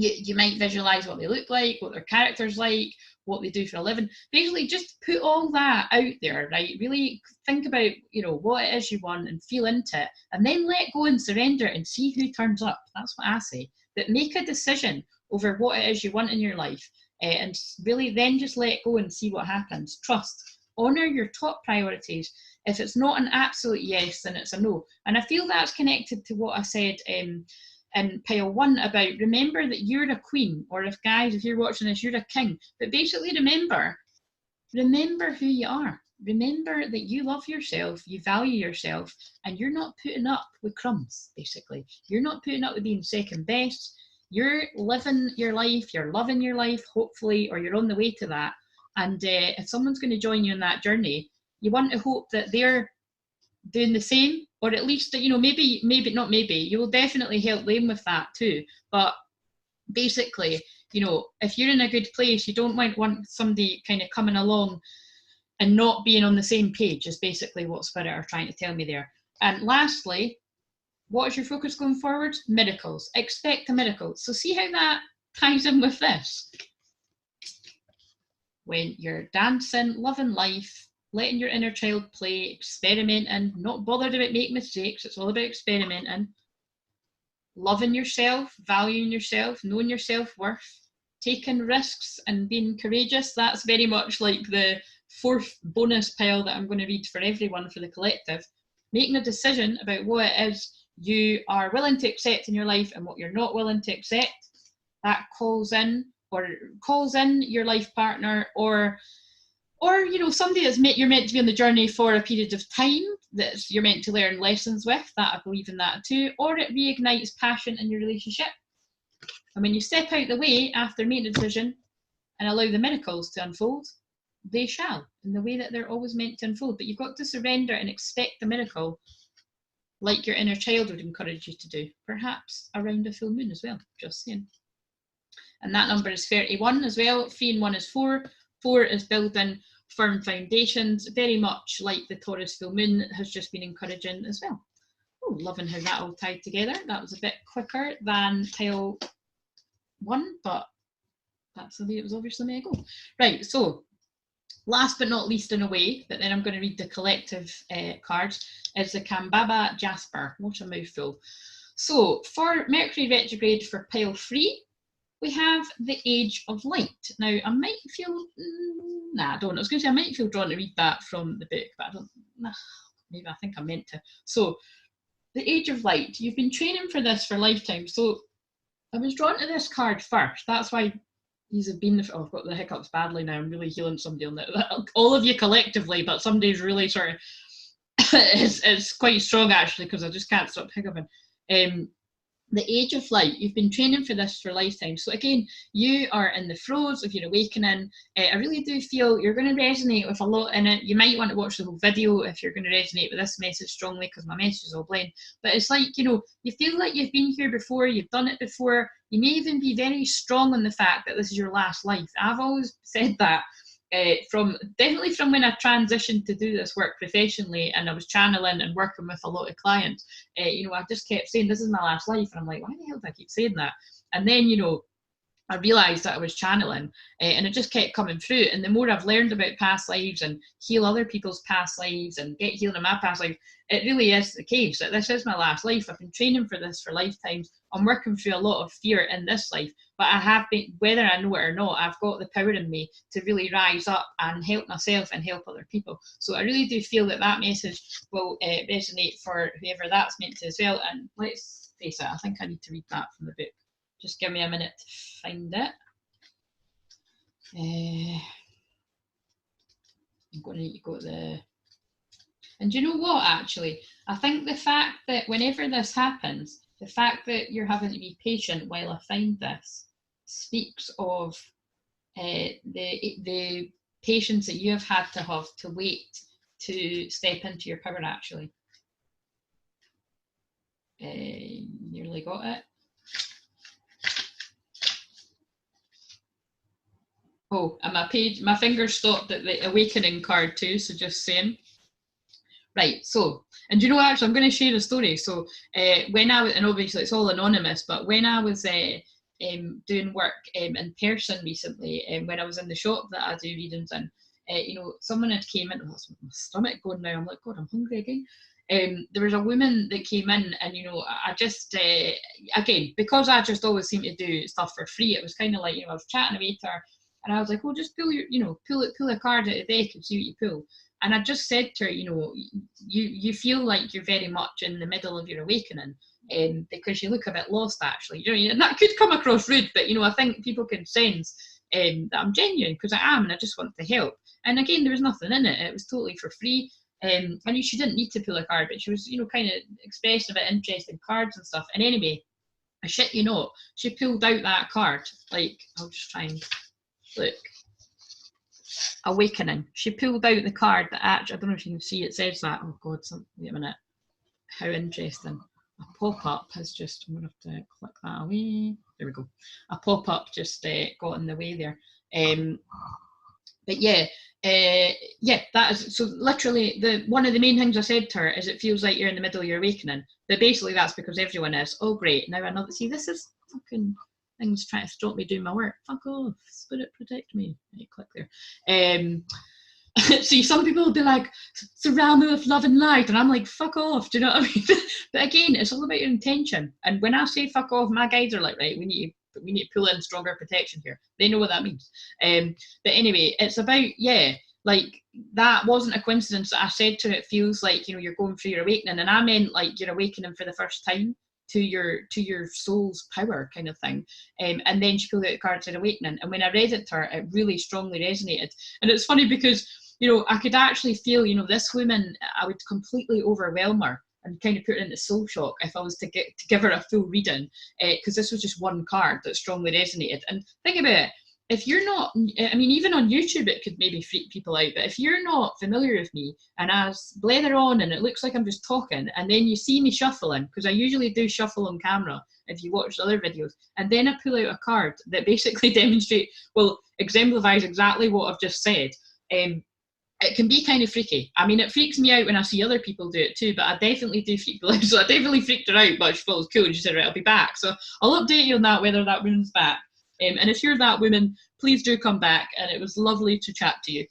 you might visualize what they look like, what their character's like, what they do for a living. Basically, just put all that out there, right? Really think about, you know, what it is you want and feel into it, and then let go and surrender and see who turns up. That's what I say. But make a decision over what it is you want in your life, and really then just let go and see what happens. Trust. Honor your top priorities. If it's not an absolute yes, then it's a no. And I feel that's connected to what I said in pile 1 about, remember that you're a queen, or if guys, if you're watching this, you're a king. But basically remember who you are. Remember that you love yourself, you value yourself, and you're not putting up with crumbs, basically. You're not putting up with being second best. You're living your life, you're loving your life, hopefully, or you're on the way to that. And if someone's going to join you on that journey, you want to hope that they're doing the same, or at least, you know, maybe not maybe, you will definitely help them with that too. But basically, you know, if you're in a good place, you don't want somebody kind of coming along and not being on the same page, is basically what Spirit are trying to tell me there. And lastly, what is your focus going forward? Miracles. Expect a miracle. So see how that ties in with this. When you're dancing, loving life, letting your inner child play, experimenting, not bothered about making mistakes, it's all about experimenting, loving yourself, valuing yourself, knowing your self-worth, taking risks and being courageous. That's very much like the fourth bonus pile that I'm going to read for everyone for the collective. Making a decision about what it is you are willing to accept in your life and what you're not willing to accept. That calls in your life partner, or you know, somebody that's you're meant to be on the journey for a period of time, that you're meant to learn lessons with. That I believe in that too. Or it reignites passion in your relationship. And when you step out the way after making a decision and allow the miracles to unfold, they shall, in the way that they're always meant to unfold. But you've got to surrender and expect the miracle, like your inner child would encourage you to do, perhaps around a full moon as well, just saying. And that number is 31 as well. 3 and 1 is 4. 4 is building firm foundations, very much like the Taurus full moon has just been encouraging as well. Oh, loving how that all tied together. That was a bit quicker than pile 1, but that's the way it was obviously meant to go. Right, so last but not least in a way, but then I'm going to read the collective cards, is the Kambaba Jasper. What a mouthful. So for Mercury retrograde for pile 3, we have the Age of Light. Now, I might feel, I don't know. I was going to say I might feel drawn to read that from the book, but I don't, maybe I think I meant to. So, the Age of Light. You've been training for this for a lifetime. So, I was drawn to this card first. That's why these have been, oh, I've got the hiccups badly now. I'm really healing somebody on that. All of you collectively, but somebody's really sort of, it's quite strong actually, because I just can't stop hiccuping. The Age of Light, you've been training for this for a lifetime. So again, you are in the throes of your awakening. I really do feel you're going to resonate with a lot in it. You might want to watch the whole video if you're going to resonate with this message strongly, because my message is all blend. But it's like, you know, you feel like you've been here before, you've done it before. You may even be very strong on the fact that this is your last life. I've always said that. Definitely from when I transitioned to do this work professionally, and I was channeling and working with a lot of clients, you know, I just kept saying this is my last life, and I'm like, why the hell do I keep saying that? And then, you know, I realised that I was channeling, and it just kept coming through. And the more I've learned about past lives and heal other people's past lives and get healed in my past life, it really is the case that this is my last life. I've been training for this for lifetimes. I'm working through a lot of fear in this life, but I have been, whether I know it or not, I've got the power in me to really rise up and help myself and help other people. So I really do feel that that message will resonate for whoever that's meant to as well. And let's face it, I think I need to read that from the book. Just give me a minute to find it. I'm going to need to go to the... And do you know what, actually? I think the fact that whenever this happens, the fact that you're having to be patient while I find this speaks of the patience that you have had to wait to step into your power, actually. Nearly got it. Oh, and my finger stopped at the awakening card too, so just saying. Right, so, and you know, actually, I'm going to share a story. So when I was, and obviously it's all anonymous, but when I was doing work in person recently, when I was in the shop that I do readings in, you know, someone had came in, oh, that's my stomach going now, I'm like, God, I'm hungry again. There was a woman that came in, and you know, I just again, because I just always seem to do stuff for free, it was kind of like, you know, I was chatting away to her, and I was like, oh, just pull your, you know, pull a card out of the deck and see what you pull. And I just said to her, you know, you feel like you're very much in the middle of your awakening, because you look a bit lost, actually. You know, and that could come across rude, but you know, I think people can sense that I'm genuine, because I am, and I just want to help. And again, there was nothing in it; it was totally for free. And she didn't need to pull a card, but she was, you know, kind of expressing a bit interest in cards and stuff. And anyway, I shit you not, she pulled out that card. Like, I'll just try and look. Awakening. She pulled out the card that actually, I don't know if you can see, it says that. Oh God, wait a minute. How interesting. A pop-up has just, I'm going to have to click that away. there we go. A pop-up just got in the way there. But yeah, that is, so literally one of the main things I said to her is it feels like you're in the middle of your awakening. But basically that's because everyone is. Oh great, now I know that, see, this is fucking things trying to stop me doing my work. Fuck off, spirit protect me. Right, click there. See, some people will be like, surround me with love and light, and I'm like, fuck off, do you know what I mean? But again, it's all about your intention. And when I say fuck off, my guides are like, right, we need to pull in stronger protection here. They know what that means. But anyway, it's about, like, that wasn't a coincidence that I said to her, it feels like, you're going through your awakening, and I meant like you're awakening for the first time to your soul's power, kind of thing. And then she pulled out the card, said awakening, and when I read it to her, it really strongly resonated. And it's funny because I could actually feel, this woman, I would completely overwhelm her and kind of put her into soul shock if I was to give her a full reading, because this was just one card that strongly resonated. And think about it, if you're not, I mean, even on YouTube, it could maybe freak people out, but if you're not familiar with me and I blather on and it looks like I'm just talking, and then you see me shuffling, because I usually do shuffle on camera if you watch other videos, and then I pull out a card that basically exemplifies exactly what I've just said, it can be kind of freaky. I mean, it freaks me out when I see other people do it too, but I definitely do freak people out. So I definitely freaked her out, but she thought it was cool and she said, right, I'll be back. So I'll update you on that, whether that woman's back. And if you're that woman, please do come back. And it was lovely to chat to you.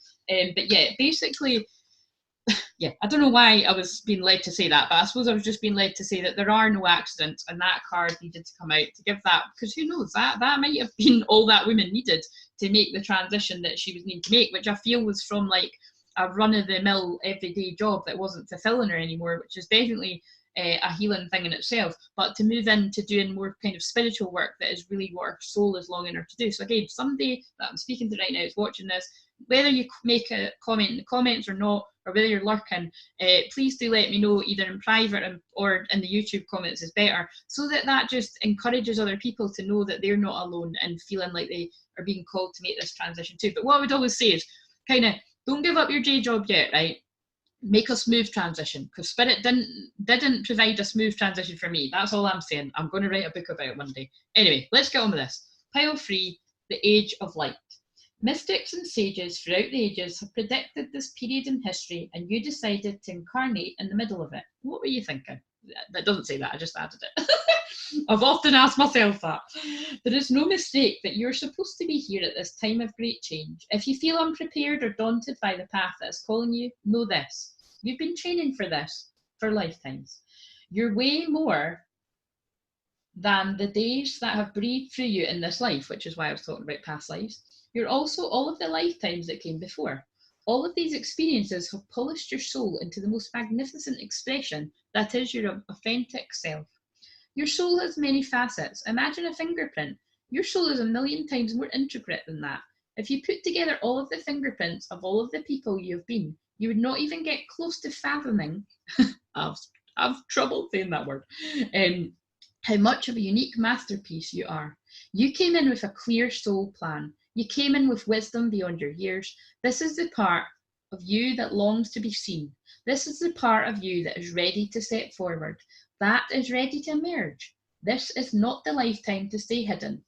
But yeah, basically, I don't know why I was being led to say that, but I suppose I was just being led to say that there are no accidents, and that card needed to come out to give that, because who knows, that might have been all that woman needed to make the transition that she was needing to make, which I feel was from like a run-of-the-mill everyday job that wasn't fulfilling her anymore, which is definitely a healing thing in itself, but to move into doing more kind of spiritual work that is really what her soul is longing her to do. So again, somebody that I'm speaking to right now is watching this, whether you make a comment in the comments or not, or whether you're lurking, please do let me know, either in private or in the YouTube comments is better, so that just encourages other people to know that they're not alone and feeling like they are being called to make this transition too. But what I would always say is kind of, don't give up your day job yet, right? Make a smooth transition, because Spirit didn't provide a smooth transition for me. That's all I'm saying. I'm going to write a book about it one day. Anyway, let's get on with this. Pile 3, the Age of Light. Mystics and sages throughout the ages have predicted this period in history, and you decided to incarnate in the middle of it. What were you thinking? That doesn't say that, I just added it. I've often asked myself that. There is no mistake that you're supposed to be here at this time of great change. If you feel unprepared or daunted by the path that is calling you, know this. You've been training for this for lifetimes. You're way more than the days that have breathed through you in this life, which is why I was talking about past lives. You're also all of the lifetimes that came before. All of these experiences have polished your soul into the most magnificent expression that is your authentic self. Your soul has many facets. Imagine a fingerprint. Your soul is 1,000,000 times more intricate than that. If you put together all of the fingerprints of all of the people you have been, you would not even get close to fathoming, I've trouble saying that word, how much of a unique masterpiece you are. You came in with a clear soul plan. You came in with wisdom beyond your years. This is the part of you that longs to be seen. This is the part of you that is ready to step forward, that is ready to emerge. This is not the lifetime to stay hidden,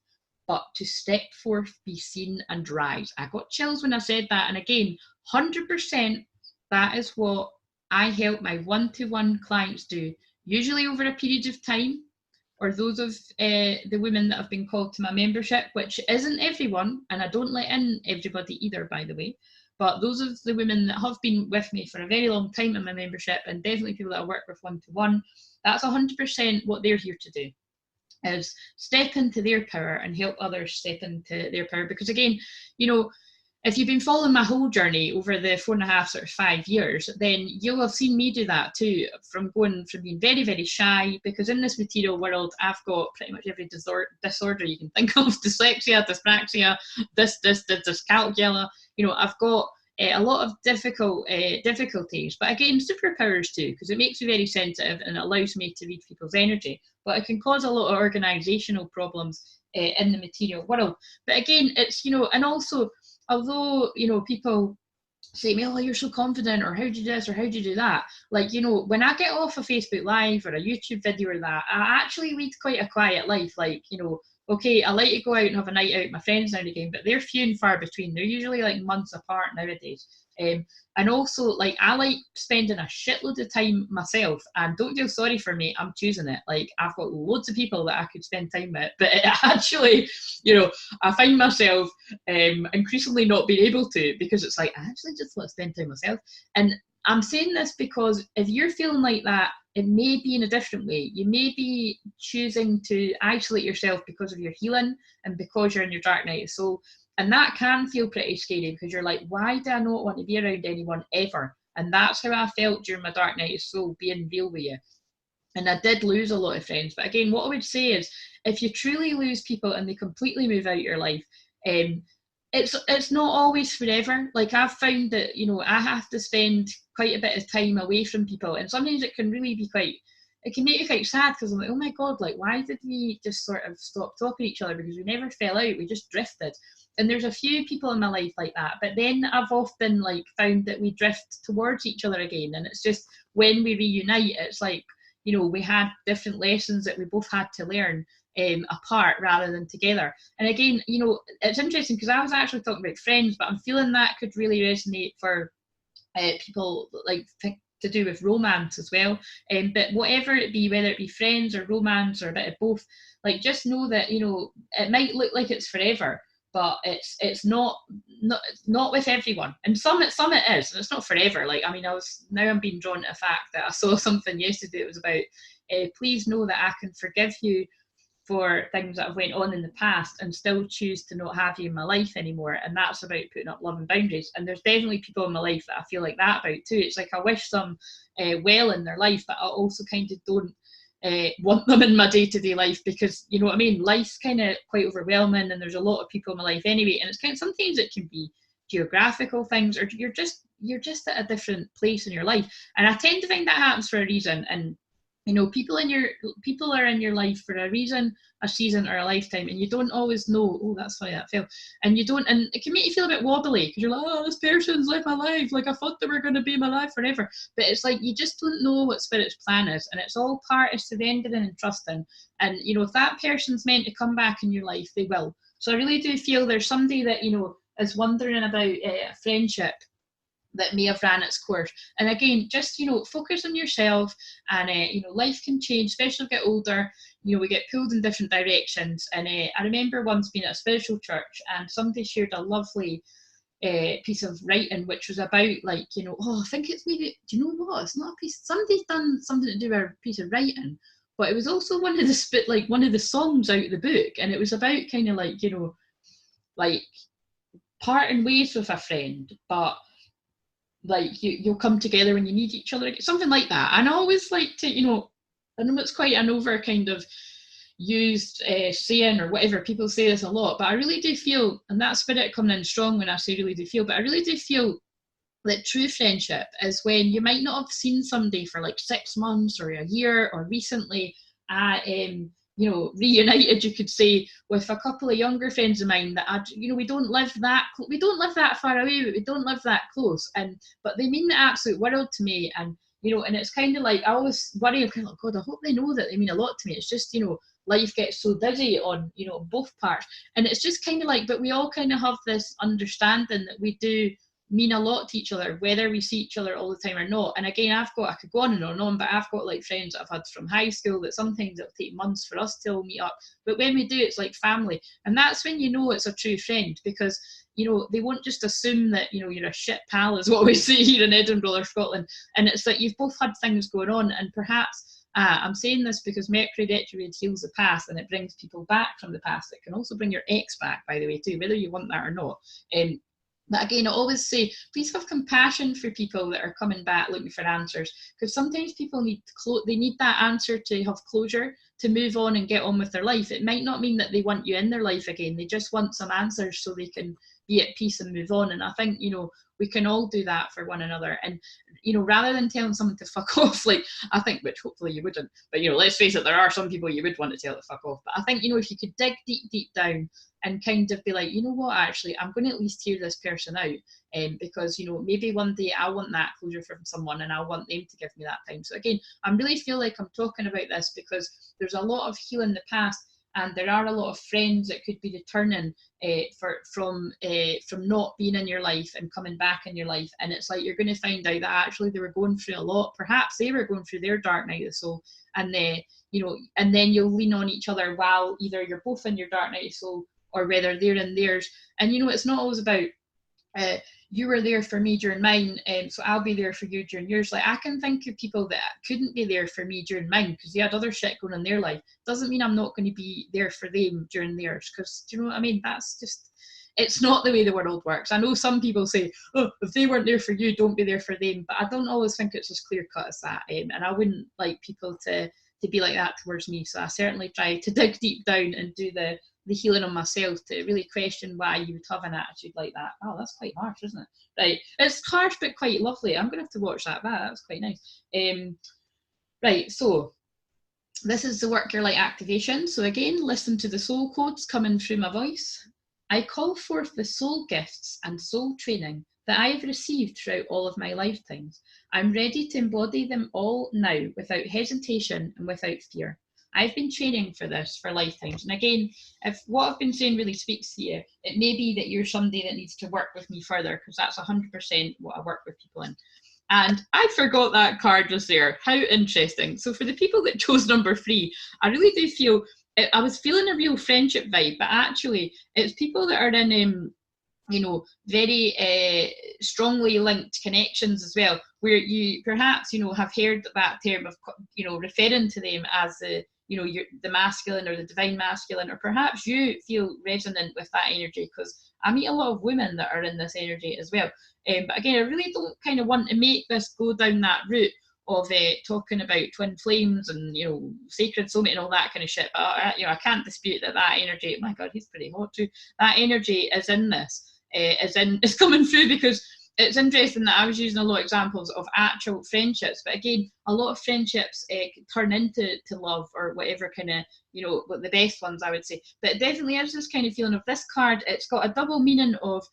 but to step forth, be seen, and rise. I got chills when I said that, and again, 100%, that is what I help my one-to-one clients do, usually over a period of time, or those of the women that have been called to my membership, which isn't everyone, and I don't let in everybody either, by the way, but those of the women that have been with me for a very long time in my membership, and definitely people that I work with one-to-one, that's 100% what they're here to do, is step into their power and help others step into their power. Because again, if you've been following my whole journey over the 4.5 sort of 5 years, then you'll have seen me do that too, from being very, very shy, because in this material world, I've got pretty much every disorder you can think of, dyslexia, dyspraxia, dyscalculia, I've got a lot of difficulties, but again, superpowers too, because it makes me very sensitive and it allows me to read people's energy, but it can cause a lot of organizational problems in the material world. But again, it's, and also, although, people say to me, oh, you're so confident, or how do you do this, or how do you do that? Like, when I get off a Facebook Live or a YouTube video or that, I actually lead quite a quiet life. Like, okay, I like to go out and have a night out with my friends now and again, but they're few and far between. They're usually like months apart nowadays. And also, like, I like spending a shitload of time myself, and don't feel sorry for me, I'm choosing it. Like, I've got loads of people that I could spend time with, but it actually, you know, I find myself increasingly not being able to, because it's like, I actually just want to spend time myself. And I'm saying this because if you're feeling like that, it may be in a different way. You may be choosing to isolate yourself because of your healing and because you're in your dark night of soul. And that can feel pretty scary, because you're like, why do I not want to be around anyone ever? And that's how I felt during my dark night of soul, being real with you. And I did lose a lot of friends. But again, what I would say is, if you truly lose people and they completely move out of your life, it's not always forever. Like, I've found that, you know, I have to spend quite a bit of time away from people, and sometimes it can really be quite, it can make you quite sad, because I'm like, oh my god, like, why did we just sort of stop talking to each other? Because we never fell out, we just drifted. And there's a few people in my life like that, but then I've often like found that we drift towards each other again, and it's just when we reunite, it's like, you know, we had different lessons that we both had to learn apart rather than together. And again, you know, it's interesting because I was actually talking about friends, but I'm feeling that could really resonate for people like to do with romance as well. But whatever it be, whether it be friends or romance or a bit of both, like, just know that, you know, it might look like it's forever, but it's not with everyone. And some it is, and it's not forever. Like, I mean, I'm being drawn to the fact that I saw something yesterday. It was about please know that I can forgive you for things that have went on in the past and still choose to not have you in my life anymore. And that's about putting up love and boundaries. And there's definitely people in my life that I feel like that about too. It's like, I wish them well in their life, but I also kind of don't want them in my day-to-day life, because, you know what I mean, life's kind of quite overwhelming, and there's a lot of people in my life anyway, and it's kind of, sometimes it can be geographical things, or you're just at a different place in your life. And I tend to think that happens for a reason. And you know, people are in your life for a reason, a season, or a lifetime, and you don't always know, oh, that's why that fell. And it can make you feel a bit wobbly, because you're like, oh, this person's lived my life, like I thought they were going to be in my life forever. But it's like, you just don't know what Spirit's plan is, and it's all part of surrendering and trusting. And you know, if that person's meant to come back in your life, they will. So I really do feel there's somebody that, you know, is wondering about a friendship that may have ran its course. And again, just, you know, focus on yourself. And you know, life can change, especially as we get older. You know, we get pulled in different directions. And I remember once being at a spiritual church, and somebody shared a lovely piece of writing, which was about, like, you know, oh, I think it's maybe, do you know what, it's not a piece, somebody's done something to do with a piece of writing, but it was also one of the songs out of the book, and it was about kind of like, you know, like parting ways with a friend, but like you'll come together when you need each other, something like that. And I always like to, you know, I know it's quite an over kind of used saying or whatever, people say this a lot, but I really do feel, and that Spirit coming in strong when I say really do feel, but I really do feel that true friendship is when you might not have seen somebody for like 6 months or a year, or recently you know, reunited, you could say, with a couple of younger friends of mine that you know, we don't live that far away, but we don't live that close, but they mean the absolute world to me. And you know, and it's kind of like, I always worry, I'm kind of like, God, I hope they know that they mean a lot to me. It's just, you know, life gets so busy on, you know, both parts, and it's just kind of like, but we all kind of have this understanding that we do mean a lot to each other, whether we see each other all the time or not. And again, I could go on and on, but I've got like friends that I've had from high school that sometimes it'll take months for us to all meet up, but when we do, it's like family. And that's when you know it's a true friend, because you know, they won't just assume that, you know, you're a shit pal, is what we say here in Edinburgh or Scotland. And it's like, you've both had things going on, and perhaps I'm saying this because Mercury Retrograde heals the past, and it brings people back from the past. It can also bring your ex back, by the way, too, whether you want that or not. But again, I always say, please have compassion for people that are coming back looking for answers, because sometimes people need they need that answer to have closure, to move on and get on with their life. It might not mean that they want you in their life again. They just want some answers so they can be at peace and move on. And I think, you know, we can all do that for one another. And, you know, rather than telling someone to fuck off, like, I think, which hopefully you wouldn't, but, you know, let's face it, there are some people you would want to tell to fuck off. But I think, you know, if you could dig deep, deep down and kind of be like, you know what, actually, I'm going to at least hear this person out. Because, you know, maybe one day I want that closure from someone, and I want them to give me that time. So again, I really feel like I'm talking about this because there's a lot of healing the past. and there are a lot of friends that could be returning from not being in your life and coming back in your life. And it's like you're going to find out that actually they were going through a lot. Perhaps they were going through their dark night of the soul, and and then you'll lean on each other while either you're both in your dark night of the soul or whether they're in theirs. And it's not always about you were there for me during mine, so I'll be there for you during yours. Like, I can think of people that couldn't be there for me during mine because they had other shit going on in their life. Doesn't mean I'm not going to be there for them during theirs, because do you know what I mean? That's just, it's not the way the world works. I know some people say, oh, if they weren't there for you, don't be there for them, but I don't always think it's as clear cut as that, and I wouldn't like people to be like that towards me. So I certainly try to dig deep down and do the healing on myself to really question why you would have an attitude like that. Oh, that's quite harsh, isn't it? Right, it's harsh but quite lovely. I'm gonna have to watch that back. That's quite nice. Right, so this is the work your light activation. So again, listen to the soul codes coming through my voice. I call forth the soul gifts and soul training that I have received throughout all of my lifetimes. I'm ready to embody them all now without hesitation and without fear. I've been training for this for lifetimes. And again, if what I've been saying really speaks to you, it may be that you're somebody that needs to work with me further, because that's 100% what I work with people in. And I forgot that card just there. How interesting. So for the people that chose number 3, I really do feel, I was feeling a real friendship vibe, but actually it's people that are in very strongly linked connections as well, where you perhaps, have heard that term of, referring to them as the masculine or the divine masculine, or perhaps you feel resonant with that energy, because I meet a lot of women that are in this energy as well. But again, I really don't kind of want to make this go down that route of talking about twin flames and sacred soulmate and all that kind of shit. But I can't dispute that energy. My God, he's pretty hot too. That energy is in this. It's coming through, because it's interesting that I was using a lot of examples of actual friendships, but again, a lot of friendships turn into love or whatever kind of, the best ones, I would say. But it definitely is this kind of feeling of this card. It's got a double meaning of,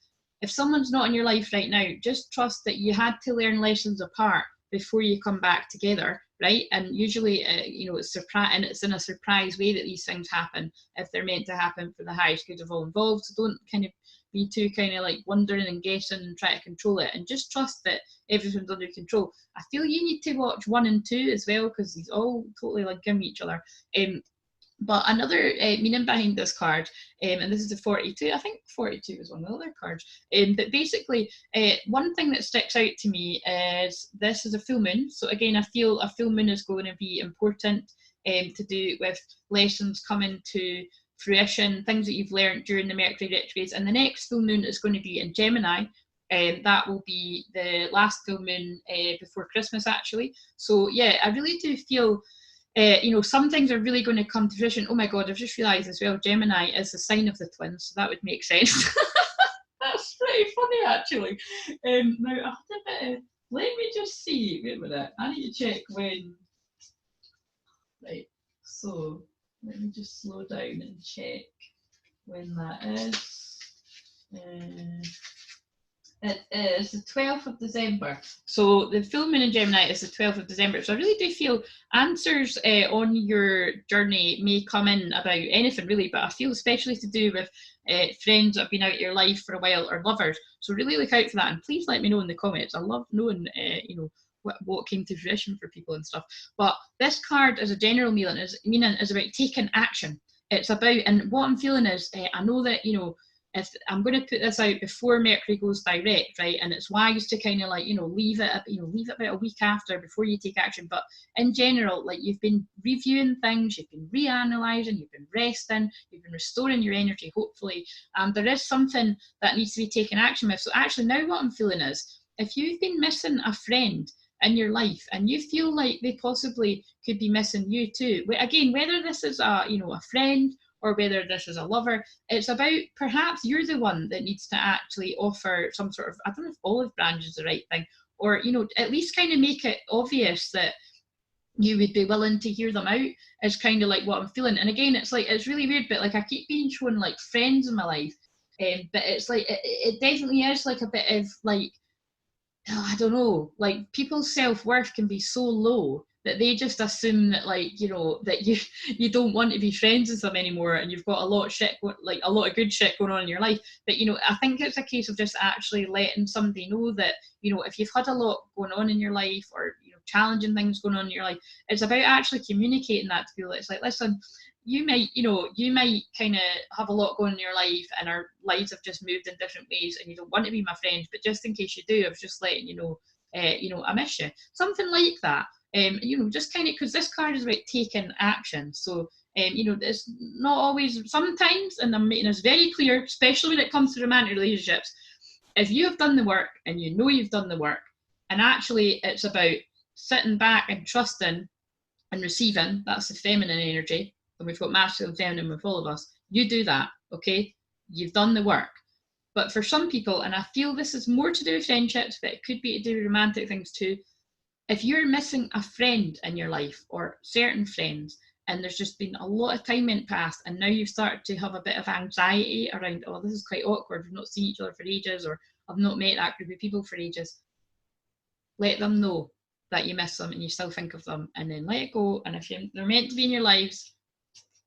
if someone's not in your life right now, just trust that you had to learn lessons apart before you come back together, right? And usually, it's surprise, and it's in a surprise way that these things happen, if they're meant to happen for the highest good of all involved. So don't kind of be too kind of like wondering and guessing and try to control it, and just trust that everything's under control. I feel you need to watch 1 and 2 as well, because these all totally link in with each other. But another meaning behind this card, and this is the 42, I think 42 is one of the other cards, but basically one thing that sticks out to me is this is a full moon. So again, I feel a full moon is going to be important to do with lessons coming to fruition, things that you've learned during the Mercury retrogrades. And the next full moon is going to be in Gemini. That will be the last full moon before Christmas, actually. So yeah, I really do feel some things are really going to come to fruition. Oh my God, I've just realised as well, Gemini is the sign of the twins, so that would make sense. That's pretty funny, actually. Now, I have to let me just see. Wait a minute. I need to check when. Right. So let me just slow down and check when that is. It is the 12th of December. So the full moon in Gemini is the 12th of December. So I really do feel answers on your journey may come in about anything really, but I feel especially to do with friends that have been out of your life for a while, or lovers. So really look out for that, and please let me know in the comments. I love knowing, what came to fruition for people and stuff. But this card, as a general meaning, is about taking action. It's about, and what I'm feeling is, I know that, if I'm going to put this out before Mercury goes direct, right, and it's wise to kind of like, leave it about a week after before you take action. But in general, like, you've been reviewing things, you've been reanalyzing, you've been resting, you've been restoring your energy, hopefully, and there is something that needs to be taken action with. So actually now what I'm feeling is, if you've been missing a friend in your life and you feel like they possibly could be missing you too, again, whether this is a friend or whether this is a lover, it's about perhaps you're the one that needs to actually offer some sort of, I don't know if olive branch is the right thing, or at least kind of make it obvious that you would be willing to hear them out, is kind of like what I'm feeling. And again, it's like, it's really weird, but like I keep being shown like friends in my life, but it's like it definitely is like a bit of like, I don't know, like people's self-worth can be so low that they just assume that, like, you know, that you don't want to be friends with them anymore, and you've got a lot of shit, like a lot of good shit going on in your life. But, you know, I think it's a case of just actually letting somebody know that, you know, if you've had a lot going on in your life, or, you know, challenging things going on in your life, it's about actually communicating that to people. It's like, listen, you might kind of have a lot going in your life, and our lives have just moved in different ways, and you don't want to be my friend, but just in case you do, I was just letting you know, I miss you. Something like that. You know, just kind of, because this card is about taking action. So, you know, it's not always, sometimes, and I'm making this very clear, especially when it comes to romantic relationships, if you have done the work and you know you've done the work, and actually it's about sitting back and trusting and receiving, that's the feminine energy, and we've got masculine and feminine with all of us, you do that, okay? You've done the work. But for some people, and I feel this is more to do with friendships, but it could be to do with romantic things too, if you're missing a friend in your life, or certain friends, and there's just been a lot of time in past, and now you've started to have a bit of anxiety around, oh, this is quite awkward, we've not seen each other for ages, or I've not met that group of people for ages, let them know that you miss them and you still think of them, and then let it go. And if they're meant to be in your lives,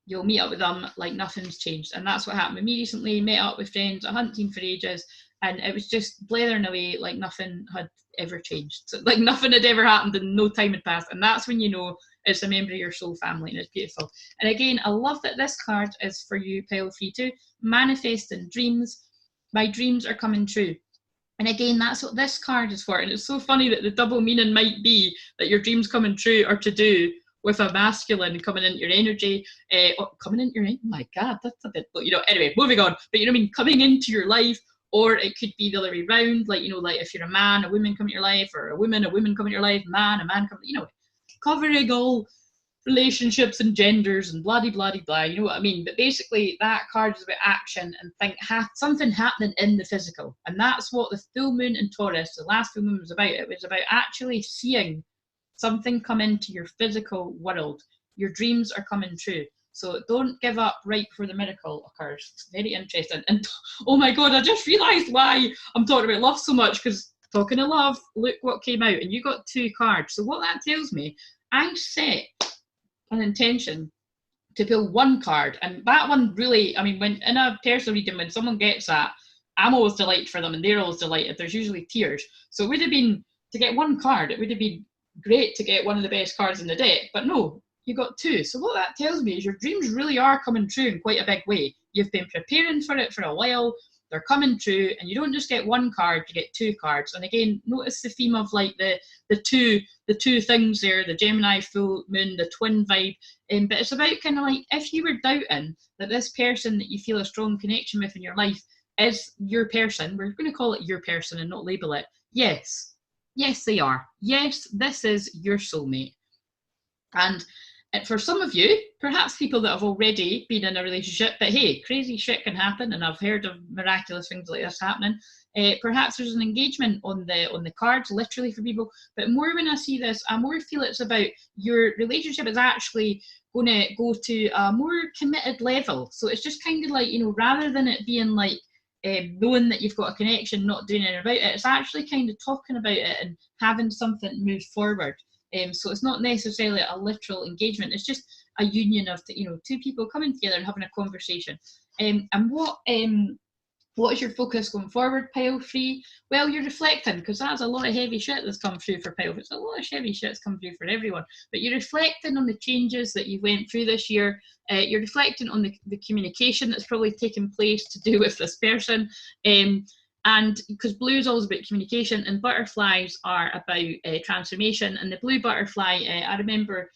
you'll meet up with them like nothing's changed. And that's what happened with me recently. Met up with friends I hadn't seen for ages, and it was just blathering away like nothing had ever changed. So, like nothing had ever happened and no time had passed. And that's when you know it's a member of your soul family, and it's beautiful. And again, I love that this card is for you, pile free too. Manifesting dreams. My dreams are coming true. And again, that's what this card is for. And it's so funny that the double meaning might be that your dreams coming true are to do with a masculine coming into your energy, coming into your, oh my God, that's a bit, you know, anyway, moving on. But you know what I mean? Coming into your life, or it could be the other way around. Like, you know, like if you're a man, a woman come into your life, or a woman come into your life, a man come, you know, covering all relationships and genders and blah, blah, blah, blah, you know what I mean? But basically that card is about action and something happening in the physical. And that's what the full moon in Taurus, the last full moon, was about. It was about actually seeing something come into your physical world. Your dreams are coming true. So don't give up right before the miracle occurs. It's very interesting. And oh my God, I just realized why I'm talking about love so much, because talking of love, look what came out, and you got 2 cards. So what that tells me, I set an intention to pull 1 card, and that one really, I mean, when in a personal reading, when someone gets that, I'm always delighted for them and they're always delighted. There's usually tears. So it would have been, to get 1 card, it would have been great to get one of the best cards in the deck, but no, you got 2. So what that tells me is your dreams really are coming true in quite a big way. You've been preparing for it for a while, they're coming true, and you don't just get 1 card, you get 2 cards. And again, notice the theme of like the two things there, the Gemini full moon, the twin vibe. But it's about kind of like, if you were doubting that this person that you feel a strong connection with in your life is your person, we're going to call it your person and not label it. Yes, they are. Yes, this is your soulmate. And for some of you, perhaps people that have already been in a relationship, but hey, crazy shit can happen, and I've heard of miraculous things like this happening. Perhaps there's an engagement on the cards, literally, for people. But more when I see this, I more feel it's about your relationship is actually going to go to a more committed level. So it's just kind of like, you know, rather than it being like knowing that you've got a connection, not doing anything about it, it's actually kind of talking about it and having something move forward. So it's not necessarily a literal engagement. It's just a union of, you know, 2 people coming together and having a conversation. And what is your focus going forward, pile free? Well, you're reflecting, because that's a lot of heavy shit that's come through for pile. It's a lot of heavy shit that's come through for everyone. But you're reflecting on the changes that you went through this year. You're reflecting on the communication that's probably taken place to do with this person. And because blue is always about communication, and butterflies are about transformation. And the blue butterfly, I remember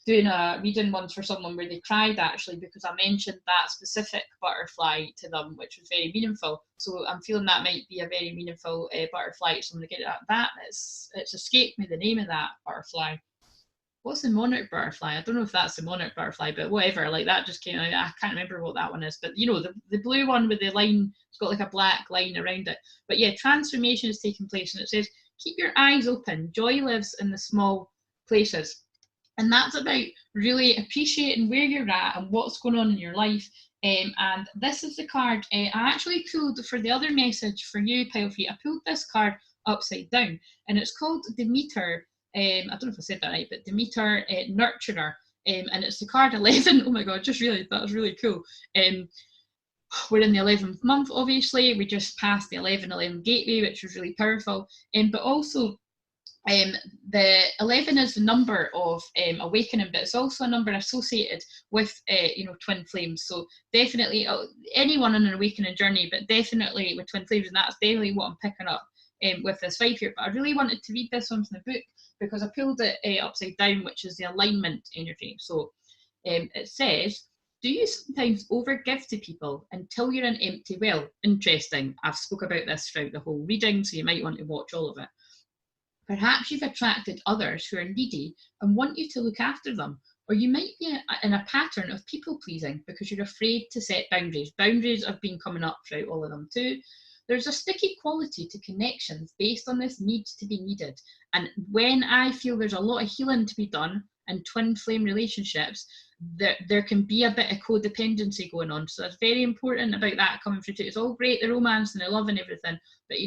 doing a reading once for someone where they cried actually because I mentioned that specific butterfly to them, which was very meaningful. So I'm feeling that might be a very meaningful butterfly. So I'm going to get that. It's escaped me the name of that butterfly. What's the monarch butterfly? I don't know if that's the monarch butterfly, but whatever, like that just came out. I can't remember what that one is, but you know, the blue one with the line, it's got like a black line around it. But yeah, transformation is taking place, and it says, keep your eyes open. Joy lives in the small places. And that's about really appreciating where you're at and what's going on in your life. And this is the card I actually pulled for the other message for you, pile free. I pulled this card upside down, and it's called Demeter, I don't know if I said that right, but Demeter, nurturer, and it's the card 11. Oh my God, just realised that was really cool. We're in the 11th month, obviously. We just passed the 11-11 gateway, which was really powerful. But also, the 11 is the number of awakening, but it's also a number associated with twin flames. So definitely anyone on an awakening journey, but definitely with twin flames, and that's definitely what I'm picking up with this vibe here. But I really wanted to read this one from the book because I pulled it upside down, which is the alignment energy. So it says, do you sometimes overgive to people until you're an empty well? Interesting. I've spoke about this throughout the whole reading, so you might want to watch all of it. Perhaps you've attracted others who are needy and want you to look after them. Or you might be in a pattern of people pleasing because you're afraid to set boundaries. Boundaries have been coming up throughout all of them too. There's a sticky quality to connections based on this need to be needed. And when I feel there's a lot of healing to be done in twin flame relationships, there can be a bit of codependency going on. So it's very important about that coming through too. It's all great, the romance and the love and everything, but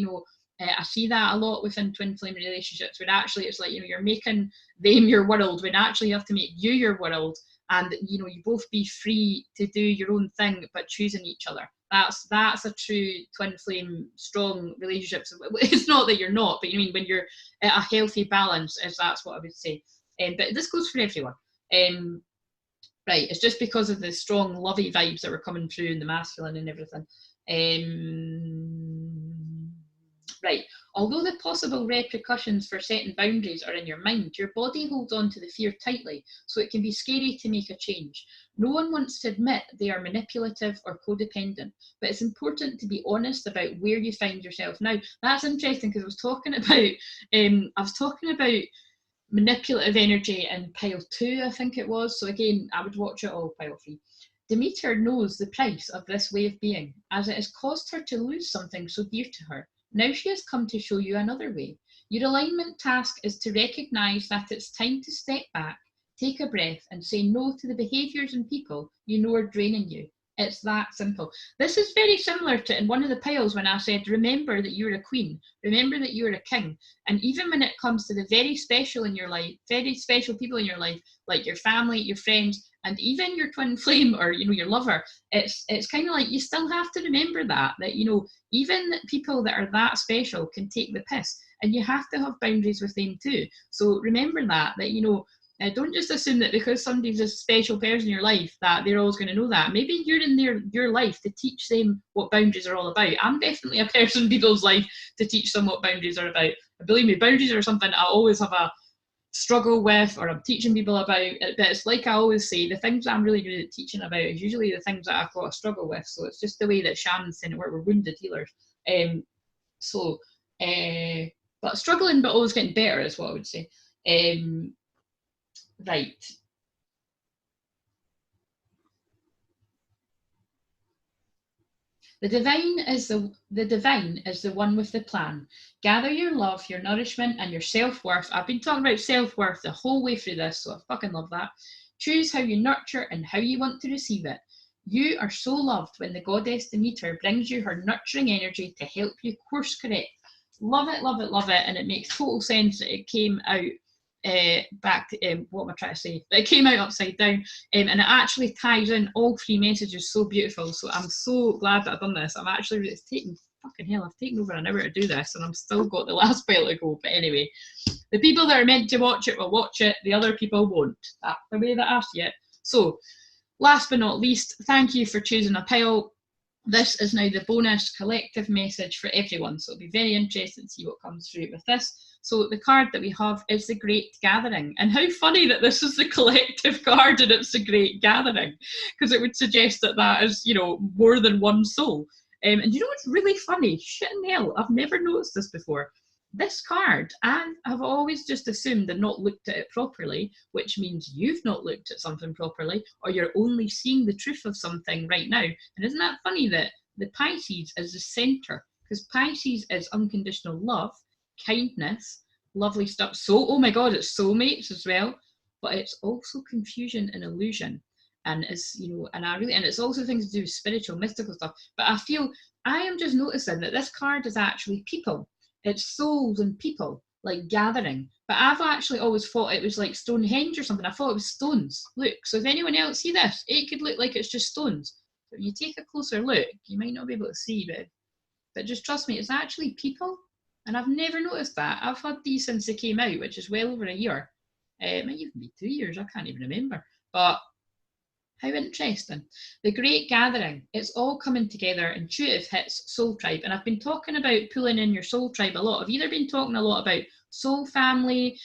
I see that a lot within twin flame relationships, where actually it's like, you're making them your world when actually you have to make you your world, and you both be free to do your own thing but choosing each other. That's a true twin flame strong relationship. So it's not that you're not, but when you're at a healthy balance, that's what I would say. But this goes for everyone. Right, it's just because of the strong lovey vibes that were coming through in the masculine and everything. Right, although the possible repercussions for setting boundaries are in your mind, your body holds on to the fear tightly, so it can be scary to make a change. No one wants to admit they are manipulative or codependent, but it's important to be honest about where you find yourself. Now, that's interesting because I was talking about manipulative energy in pile 2, I think it was. So again, I would watch it all, pile 3. Demeter knows the price of this way of being, as it has caused her to lose something so dear to her. Now she has come to show you another way. Your alignment task is to recognise that it's time to step back, take a breath, and say no to the behaviours and people you know are draining you. It's that simple. This is very similar to in one of the piles when I said, remember that you're a queen, remember that you're a king. And even when it comes to the very special in your life, very special people in your life, like your family, your friends, and even your twin flame or your lover, it's kind of like you still have to remember that even people that are that special can take the piss, and you have to have boundaries with them too. So remember that don't just assume that because somebody's a special person in your life that they're always going to know that. Maybe you're in your life to teach them what boundaries are all about. I'm definitely a person in people's life to teach them what boundaries are about. Believe me, boundaries are something I always have a struggle with, or I'm teaching people about. But it's like I always say, the things I'm really good at teaching about is usually the things that I've got a struggle with. So it's just the way that shamans tend to work. We're wounded healers. But struggling but always getting better is what I would say. Right. The divine is the one with the plan. Gather your love, your nourishment, and your self-worth. I've been talking about self-worth the whole way through this, so I fucking love that. Choose how you nurture and how you want to receive it. You are so loved when the goddess Demeter brings you her nurturing energy to help you course correct. Love it, love it, love it, and it makes total sense that it came out what am I trying to say? It came out upside down, and it actually ties in all 3 messages so beautiful. So I'm so glad that I've done this. It's taken fucking hell. I've taken over an hour to do this, and I'm still got the last pile to go. But anyway, the people that are meant to watch it will watch it. The other people won't. That's the way that I see it. So, last but not least, thank you for choosing a pile. This is now the bonus collective message for everyone. So it'll be very interesting to see what comes through with this. So the card that we have is the Great Gathering. And how funny that this is the collective card and it's the Great Gathering, because it would suggest that is, more than one soul. And what's really funny? Shit in hell, I've never noticed this before. This card, I have always just assumed and not looked at it properly, which means you've not looked at something properly, or you're only seeing the truth of something right now. And isn't that funny that the Pisces is the center? Because Pisces is unconditional love, kindness, lovely stuff. So, oh my God, it's soulmates as well, but it's also confusion and illusion. And it's, and it's also things to do with spiritual, mystical stuff. But I am just noticing that this card is actually people. It's souls and people. like gathering. But I've actually always thought it was like Stonehenge or something. I thought it was stones. Look, so if anyone else see this, it could look like it's just stones. But when you take a closer look, you might not be able to see, but just trust me, it's actually people. And I've never noticed that. I've had these since they came out, which is well over a year. It might even be 2 years, I can't even remember. But how interesting. The Great Gathering, it's all coming together. Intuitive hits soul tribe. And I've been talking about pulling in your soul tribe a lot. I've either been talking a lot about soul family,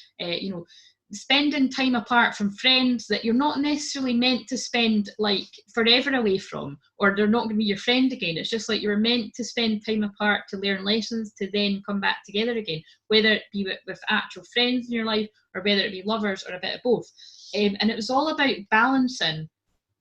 spending time apart from friends that you're not necessarily meant to spend like forever away from, or they're not going to be your friend again. It's just like you're meant to spend time apart to learn lessons to then come back together again, whether it be with actual friends in your life or whether it be lovers or a bit of both. And it was all about balancing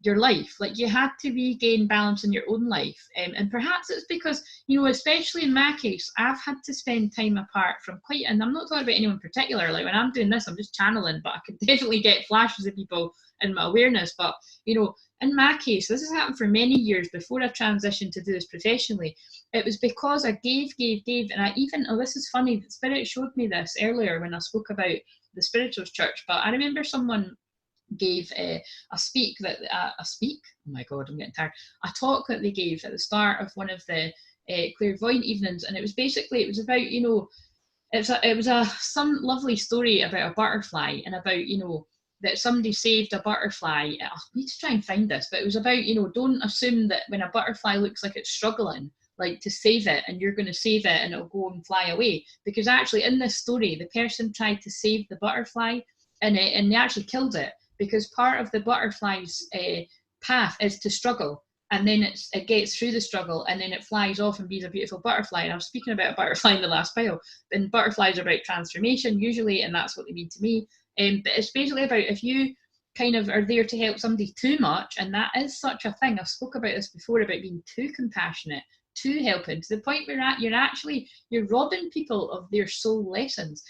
your life. Like you had to regain balance in your own life, and perhaps it's because, especially in my case, I've had to spend time apart from and I'm not talking about anyone in particular, like when I'm doing this I'm just channeling, but I could definitely get flashes of people in my awareness. But in my case, this has happened for many years before I transitioned to do this professionally. It was because I gave, and I even, this is funny, the Spirit showed me this earlier when I spoke about the Spirituals Church, but I remember someone gave a talk that they gave at the start of one of the clairvoyant evenings, and it was about it was some lovely story about a butterfly, and about that somebody saved a butterfly. I need to try and find this, but it was about don't assume that when a butterfly looks like it's struggling, like to save it, and you're going to save it and it'll go and fly away, because actually in this story the person tried to save the butterfly and they actually killed it, because part of the butterfly's path is to struggle, and then it gets through the struggle, and then it flies off and be a beautiful butterfly. And I was speaking about a butterfly in the last pile, and butterflies are about transformation usually, and that's what they mean to me. But it's basically about if you kind of are there to help somebody too much, and that is such a thing. I've spoke about this before, about being too compassionate, too helping, to the point where you're robbing people of their soul lessons.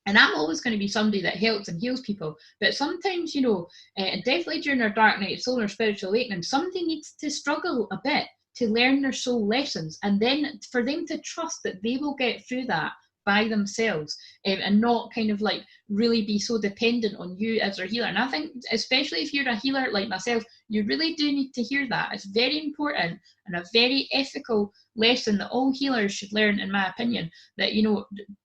And I'm always going to be somebody that helps and heals people. But sometimes, and definitely during our dark night of soul or spiritual awakening, somebody needs to struggle a bit to learn their soul lessons, and then for them to trust that they will get through that by themselves, and not kind of like really be so dependent on you as their healer. And I think, especially if you're a healer like myself, you really do need to hear that. It's very important and a very ethical lesson that all healers should learn, in my opinion, that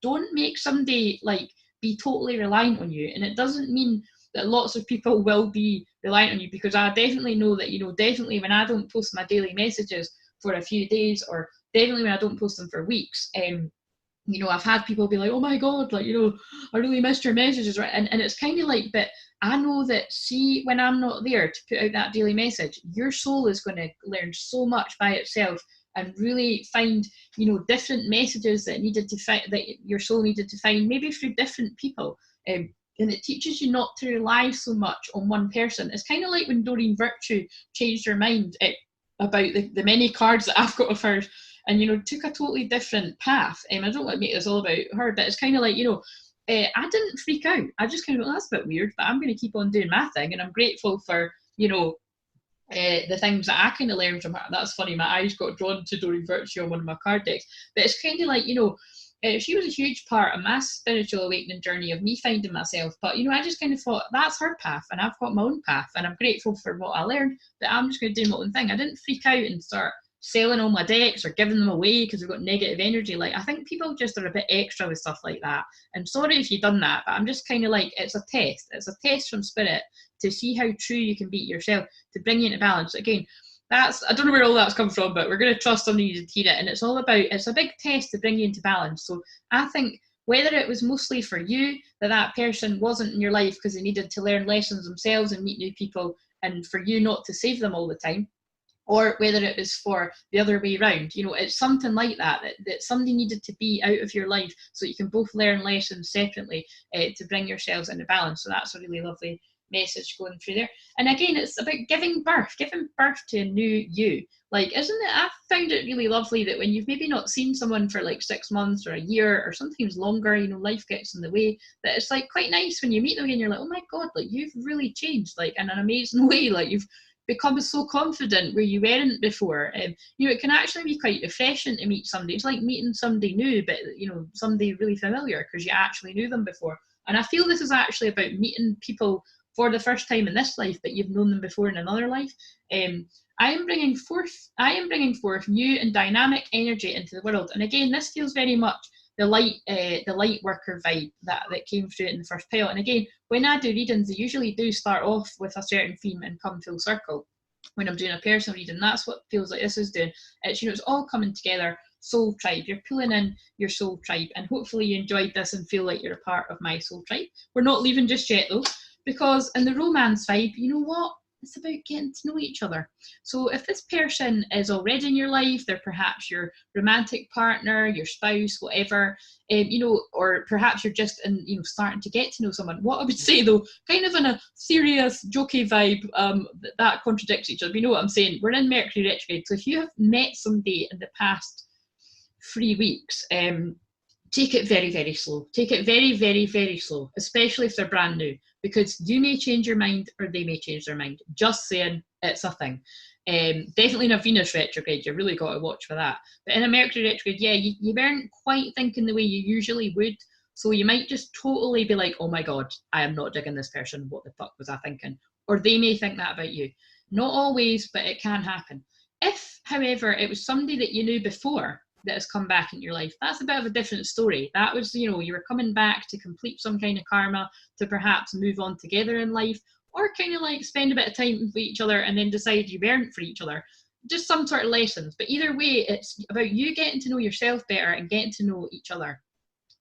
don't make somebody like be totally reliant on you. And it doesn't mean that lots of people will be reliant on you, because I definitely know that definitely when I don't post my daily messages for a few days, or definitely when I don't post them for weeks, I've had people be like, oh my God, like, I really missed your messages, right? And it's kind of like, but I know that, see, when I'm not there to put out that daily message, your soul is going to learn so much by itself, and really find, different messages that your soul needed to find, maybe through different people. And it teaches you not to rely so much on one person. It's kind of like when Doreen Virtue changed her mind about the many cards that I've got of hers, and took a totally different path. I don't want to make this all about her, but it's kind of like, I didn't freak out. I just kind of went, that's a bit weird, but I'm going to keep on doing my thing, and I'm grateful for, the things that I kind of learned from her. That's funny, my eyes got drawn to Doreen Virtue on one of my card decks, but it's kind of like, she was a huge part of my spiritual awakening journey, of me finding myself. But I just kind of thought, that's her path and I've got my own path, and I'm grateful for what I learned, but I'm just going to do my own thing. I didn't freak out and start selling all my decks or giving them away because we've got negative energy. Like, I think people just are a bit extra with stuff like that, and sorry if you've done that, but I'm just kind of like, it's a test from spirit to see how true you can be to yourself, to bring you into balance. Again, I don't know where all that's come from, but we're going to trust somebody to hear it. And it's a big test to bring you into balance. So I think whether it was mostly for you, that person wasn't in your life because they needed to learn lessons themselves and meet new people, and for you not to save them all the time, or whether it was for the other way around, it's something like that somebody needed to be out of your life so you can both learn lessons separately, to bring yourselves into balance. So that's a really lovely message going through there. And again, it's about giving birth to a new you. Like, isn't it, I found it really lovely that when you've maybe not seen someone for like 6 months or a year or sometimes longer, life gets in the way, that it's like quite nice when you meet them again, you're like, oh my God, like you've really changed, like in an amazing way, like become so confident where you weren't before. You know, it can actually be quite refreshing to meet somebody. It's like meeting somebody new, but you know, somebody really familiar because you actually knew them before. And I feel this is actually about meeting people for the first time in this life, but you've known them before in another life. I am bringing forth new and dynamic energy into the world. And again, this feels very much the light worker vibe that came through in the first pile. And again, when I do readings, they usually do start off with a certain theme and come full circle. When I'm doing a personal reading, that's what feels like this is doing. It's, you know, it's all coming together. Soul tribe, you're pulling in your soul tribe, and hopefully you enjoyed this and feel like you're a part of my soul tribe. We're not leaving just yet though, because in the romance vibe, you know what? It's about getting to know each other. So if this person is already in your life, they're perhaps your romantic partner, your spouse, whatever, you know, or perhaps you're just in, you know, starting to get to know someone. What I would say though, kind of in a serious, jokey vibe, that contradicts each other. You know what I'm saying? We're in Mercury Retrograde. So if you have met somebody in the past 3 weeks, take it very, very slow. Take it very, very, very slow, especially if they're brand new, because you may change your mind or they may change their mind. Just saying, it's a thing. Definitely in a Venus retrograde, you really got to watch for that. But in a Mercury retrograde, yeah, you weren't quite thinking the way you usually would. So you might just totally be like, oh my God, I am not digging this person. What the fuck was I thinking? Or they may think that about you. Not always, but it can happen. If, however, it was somebody that you knew before that has come back into your life, that's a bit of a different story. That was, you know, you were coming back to complete some kind of karma, to perhaps move on together in life, or kind of like spend a bit of time with each other and then decide you weren't for each other. Just some sort of lessons. But either way, it's about you getting to know yourself better and getting to know each other.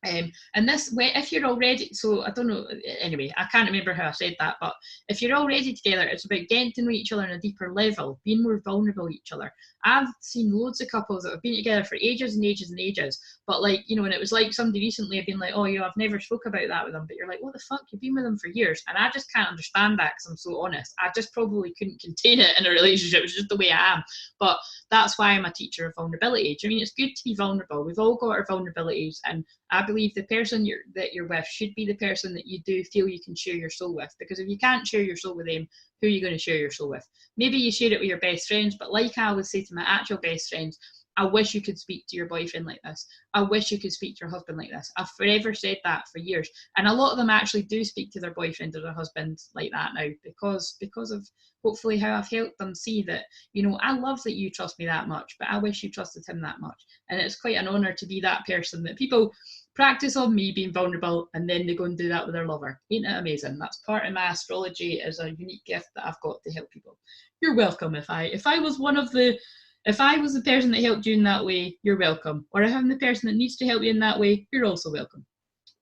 And this way, if you're already, so I don't know, anyway, I can't remember how I said that, but if you're already together, it's about getting to know each other on a deeper level, being more vulnerable with each other. I've seen loads of couples that have been together for ages and ages and ages, but like, you know, and it was like somebody recently had been like, oh, you know, I've never spoke about that with them, but you're like, what the fuck, you've been with them for years. And I just can't understand that because I'm so honest. I just probably couldn't contain it in a relationship. It's just the way I am. But that's why I'm a teacher of vulnerability. I mean, it's good to be vulnerable. We've all got our vulnerabilities, and I believe the person that you're with should be the person that you do feel you can share your soul with. Because if you can't share your soul with them, who are you going to share your soul with? Maybe you share it with your best friends, but like I always say to my actual best friends, I wish you could speak to your boyfriend like this. I wish you could speak to your husband like this. I've forever said that for years. And a lot of them actually do speak to their boyfriend or their husband like that now, because of hopefully how I've helped them see that, you know, I love that you trust me that much, but I wish you trusted him that much. And it's quite an honor to be that person that people practice on me being vulnerable, and then they go and do that with their lover. Ain't it amazing? That's part of my astrology, as a unique gift that I've got to help people. You're welcome. If I was the person that helped you in that way, you're welcome. Or if I'm the person that needs to help you in that way, you're also welcome.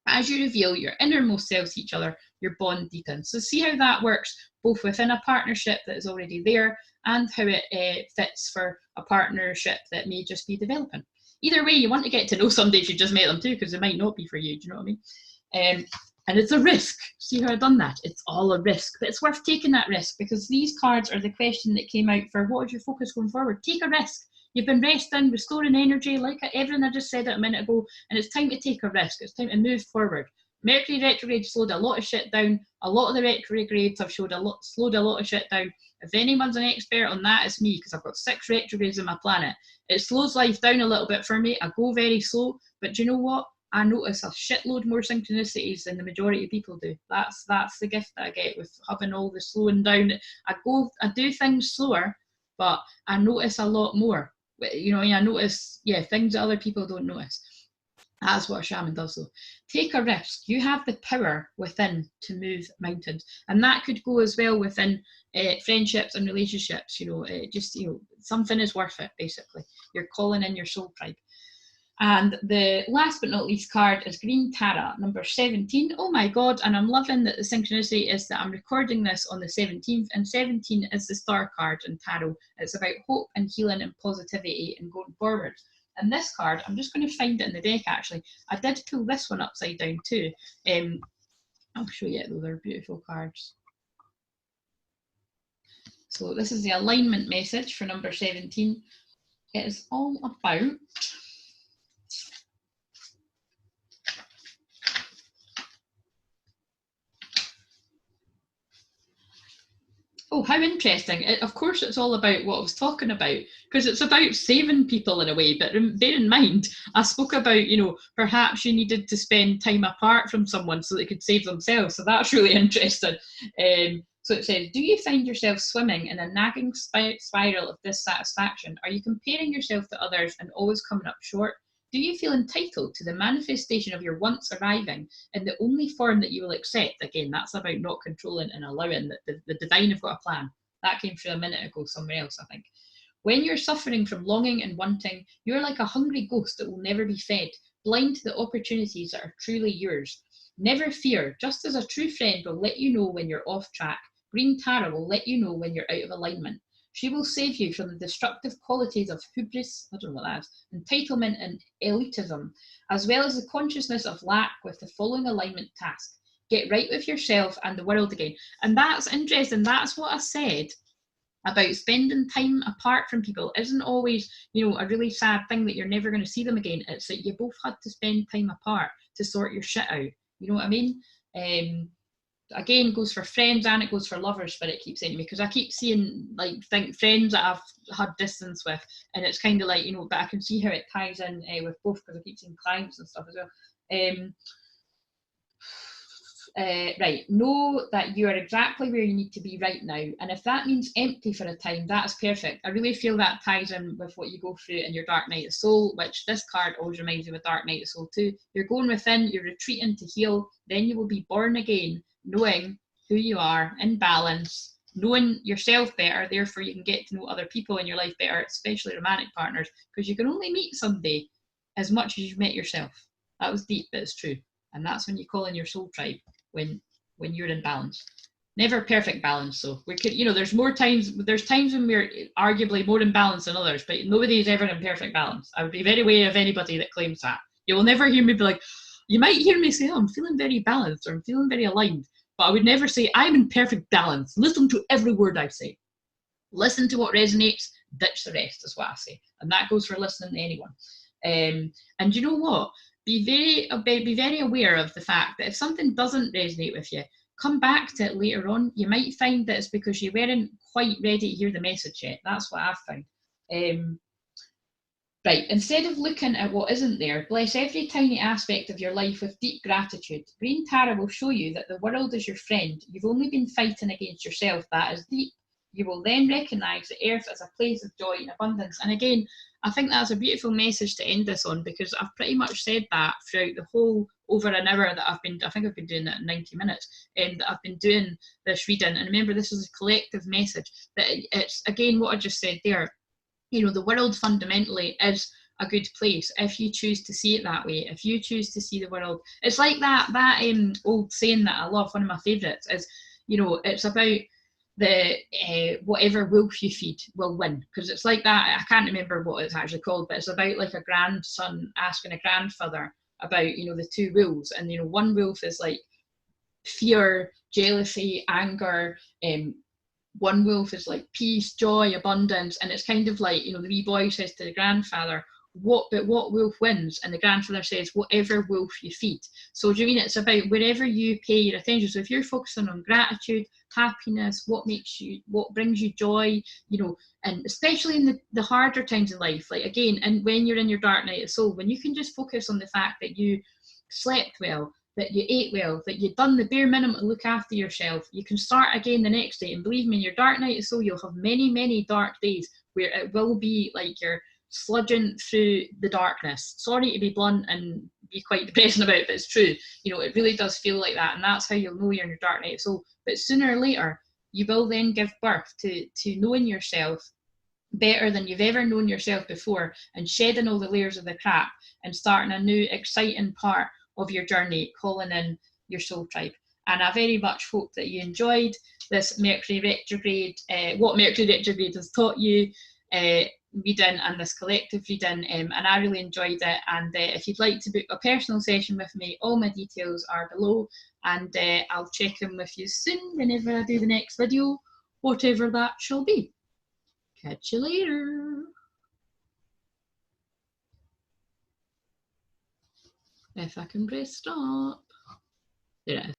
As you reveal your innermost selves to each other, your bond deepens. So see how that works both within a partnership that is already there and how it fits for a partnership that may just be developing. Either way, you want to get to know somebody if you just met them too, because it might not be for you. Do you know what I mean? And it's a risk. See how I've done that? It's all a risk, but it's worth taking that risk, because these cards are the question that came out for what is your focus going forward. Take a risk. You've been resting, restoring energy, like everything I just said a minute ago, and it's time to take a risk. It's time to move forward. Mercury retrograde slowed a lot of shit down. A lot of the retrogrades have slowed a lot of shit down. If anyone's an expert on that, it's me, because I've got 6 retrogrades in my planet. It slows life down a little bit for me. I go very slow, but do you know what? I notice a shitload more synchronicities than the majority of people do. That's the gift that I get with having all the slowing down. I do things slower, but I notice a lot more. You know, I notice, things that other people don't notice. That's what a shaman does though. Take a risk. You have the power within to move mountains. And that could go as well within friendships and relationships. Something is worth it, basically. You're calling in your soul tribe. And the last but not least card is Green Tara, number 17. Oh my God, and I'm loving that the synchronicity is that I'm recording this on the 17th, and 17 is the star card in tarot. It's about hope and healing and positivity and going forward. And this card, I'm just going to find it in the deck actually. I did pull this one upside down too. I'll show you it though, they're beautiful cards. So this is the alignment message for number 17. It is all about Oh, how interesting. Of course, it's all about what I was talking about, because it's about saving people in a way. But bear in mind, I spoke about, perhaps you needed to spend time apart from someone so they could save themselves. So that's really interesting. So it says, do you find yourself swimming in a nagging spiral of dissatisfaction? Are you comparing yourself to others and always coming up short? Do you feel entitled to the manifestation of your wants arriving in the only form that you will accept? Again, that's about not controlling and allowing that the divine have got a plan. That came through a minute ago somewhere else, I think. When you're suffering from longing and wanting, you're like a hungry ghost that will never be fed, blind to the opportunities that are truly yours. Never fear, just as a true friend will let you know when you're off track, Green Tara will let you know when you're out of alignment. She will save you from the destructive qualities of hubris, I don't know what that is, entitlement and elitism, as well as the consciousness of lack with the following alignment task. Get right with yourself and the world again. And that's interesting. That's what I said about spending time apart from people. Isn't always, a really sad thing that you're never going to see them again. It's that you both had to spend time apart to sort your shit out. You know what I mean? Again, goes for friends and it goes for lovers, but it keeps saying to me, because I keep seeing friends that I've had distance with, and it's kind of like, but I can see how it ties in with both, because I keep seeing clients and stuff as well. Right, know that you are exactly where you need to be right now, and if that means empty for a time, that's perfect. I really feel that ties in with what you go through in your dark night of soul, which this card always reminds me of a dark night of soul too. You're going within, you're retreating to heal, then you will be born again, knowing who you are, in balance, knowing yourself better, therefore you can get to know other people in your life better, especially romantic partners, because you can only meet somebody as much as you've met yourself. That was deep, but it's true. And that's when you call in your soul tribe, when you're in balance. Never perfect balance, so we could, there's times when we're arguably more in balance than others, but nobody is ever in perfect balance. I would be very wary of anybody that claims that. You will never hear me be like, you might hear me say, oh, I'm feeling very balanced, or I'm feeling very aligned, but I would never say I'm in perfect balance. Listen to every word I say. Listen to what resonates, ditch the rest, is what I say. And that goes for listening to anyone. And you know what? Be very aware of the fact that if something doesn't resonate with you, come back to it later on. You might find that it's because you weren't quite ready to hear the message yet. That's what I've found. Right, instead of looking at what isn't there, bless every tiny aspect of your life with deep gratitude. Green Tara will show you that the world is your friend. You've only been fighting against yourself. That is deep. You will then recognise the earth as a place of joy and abundance. And again, I think that's a beautiful message to end this on, because I've pretty much said that throughout the whole over an hour that I think I've been doing it in 90 minutes, that I've been doing this reading. And remember, this is a collective message, that it's, again, what I just said there, the world fundamentally is a good place if you choose to see it that way. If you choose to see the world, it's like that old saying that I love, one of my favourites, is, it's about the whatever wolf you feed will win, because it's like that. I can't remember what it's actually called, but it's about like a grandson asking a grandfather about the two wolves, and one wolf is like fear, jealousy, anger, one wolf is like peace, joy, abundance, and it's kind of like, the wee boy says to the grandfather, what wolf wins? And the grandfather says, whatever wolf you feed. So do you mean it's about wherever you pay your attention? So if you're focusing on gratitude, happiness, what brings you joy, and especially in the harder times in life, like again, and when you're in your dark night of soul, when you can just focus on the fact that you slept well, that you ate well, that you've done the bare minimum to look after yourself, you can start again the next day. And believe me, in your dark night of soul, you'll have many, many dark days where it will be like you're sludging through the darkness. Sorry to be blunt and be quite depressing about it, but it's true. It really does feel like that, and that's how you'll know you're in your dark night of soul. But sooner or later, you will then give birth to knowing yourself better than you've ever known yourself before, and shedding all the layers of the crap and starting a new exciting part of your journey, calling in your soul tribe. And I very much hope that you enjoyed this Mercury Retrograde, what Mercury Retrograde has taught you, reading, and this collective reading, and I really enjoyed it. And if you'd like to book a personal session with me, all my details are below, and I'll check in with you soon whenever I do the next video, whatever that shall be. Catch you later. If I can press stop. There it is.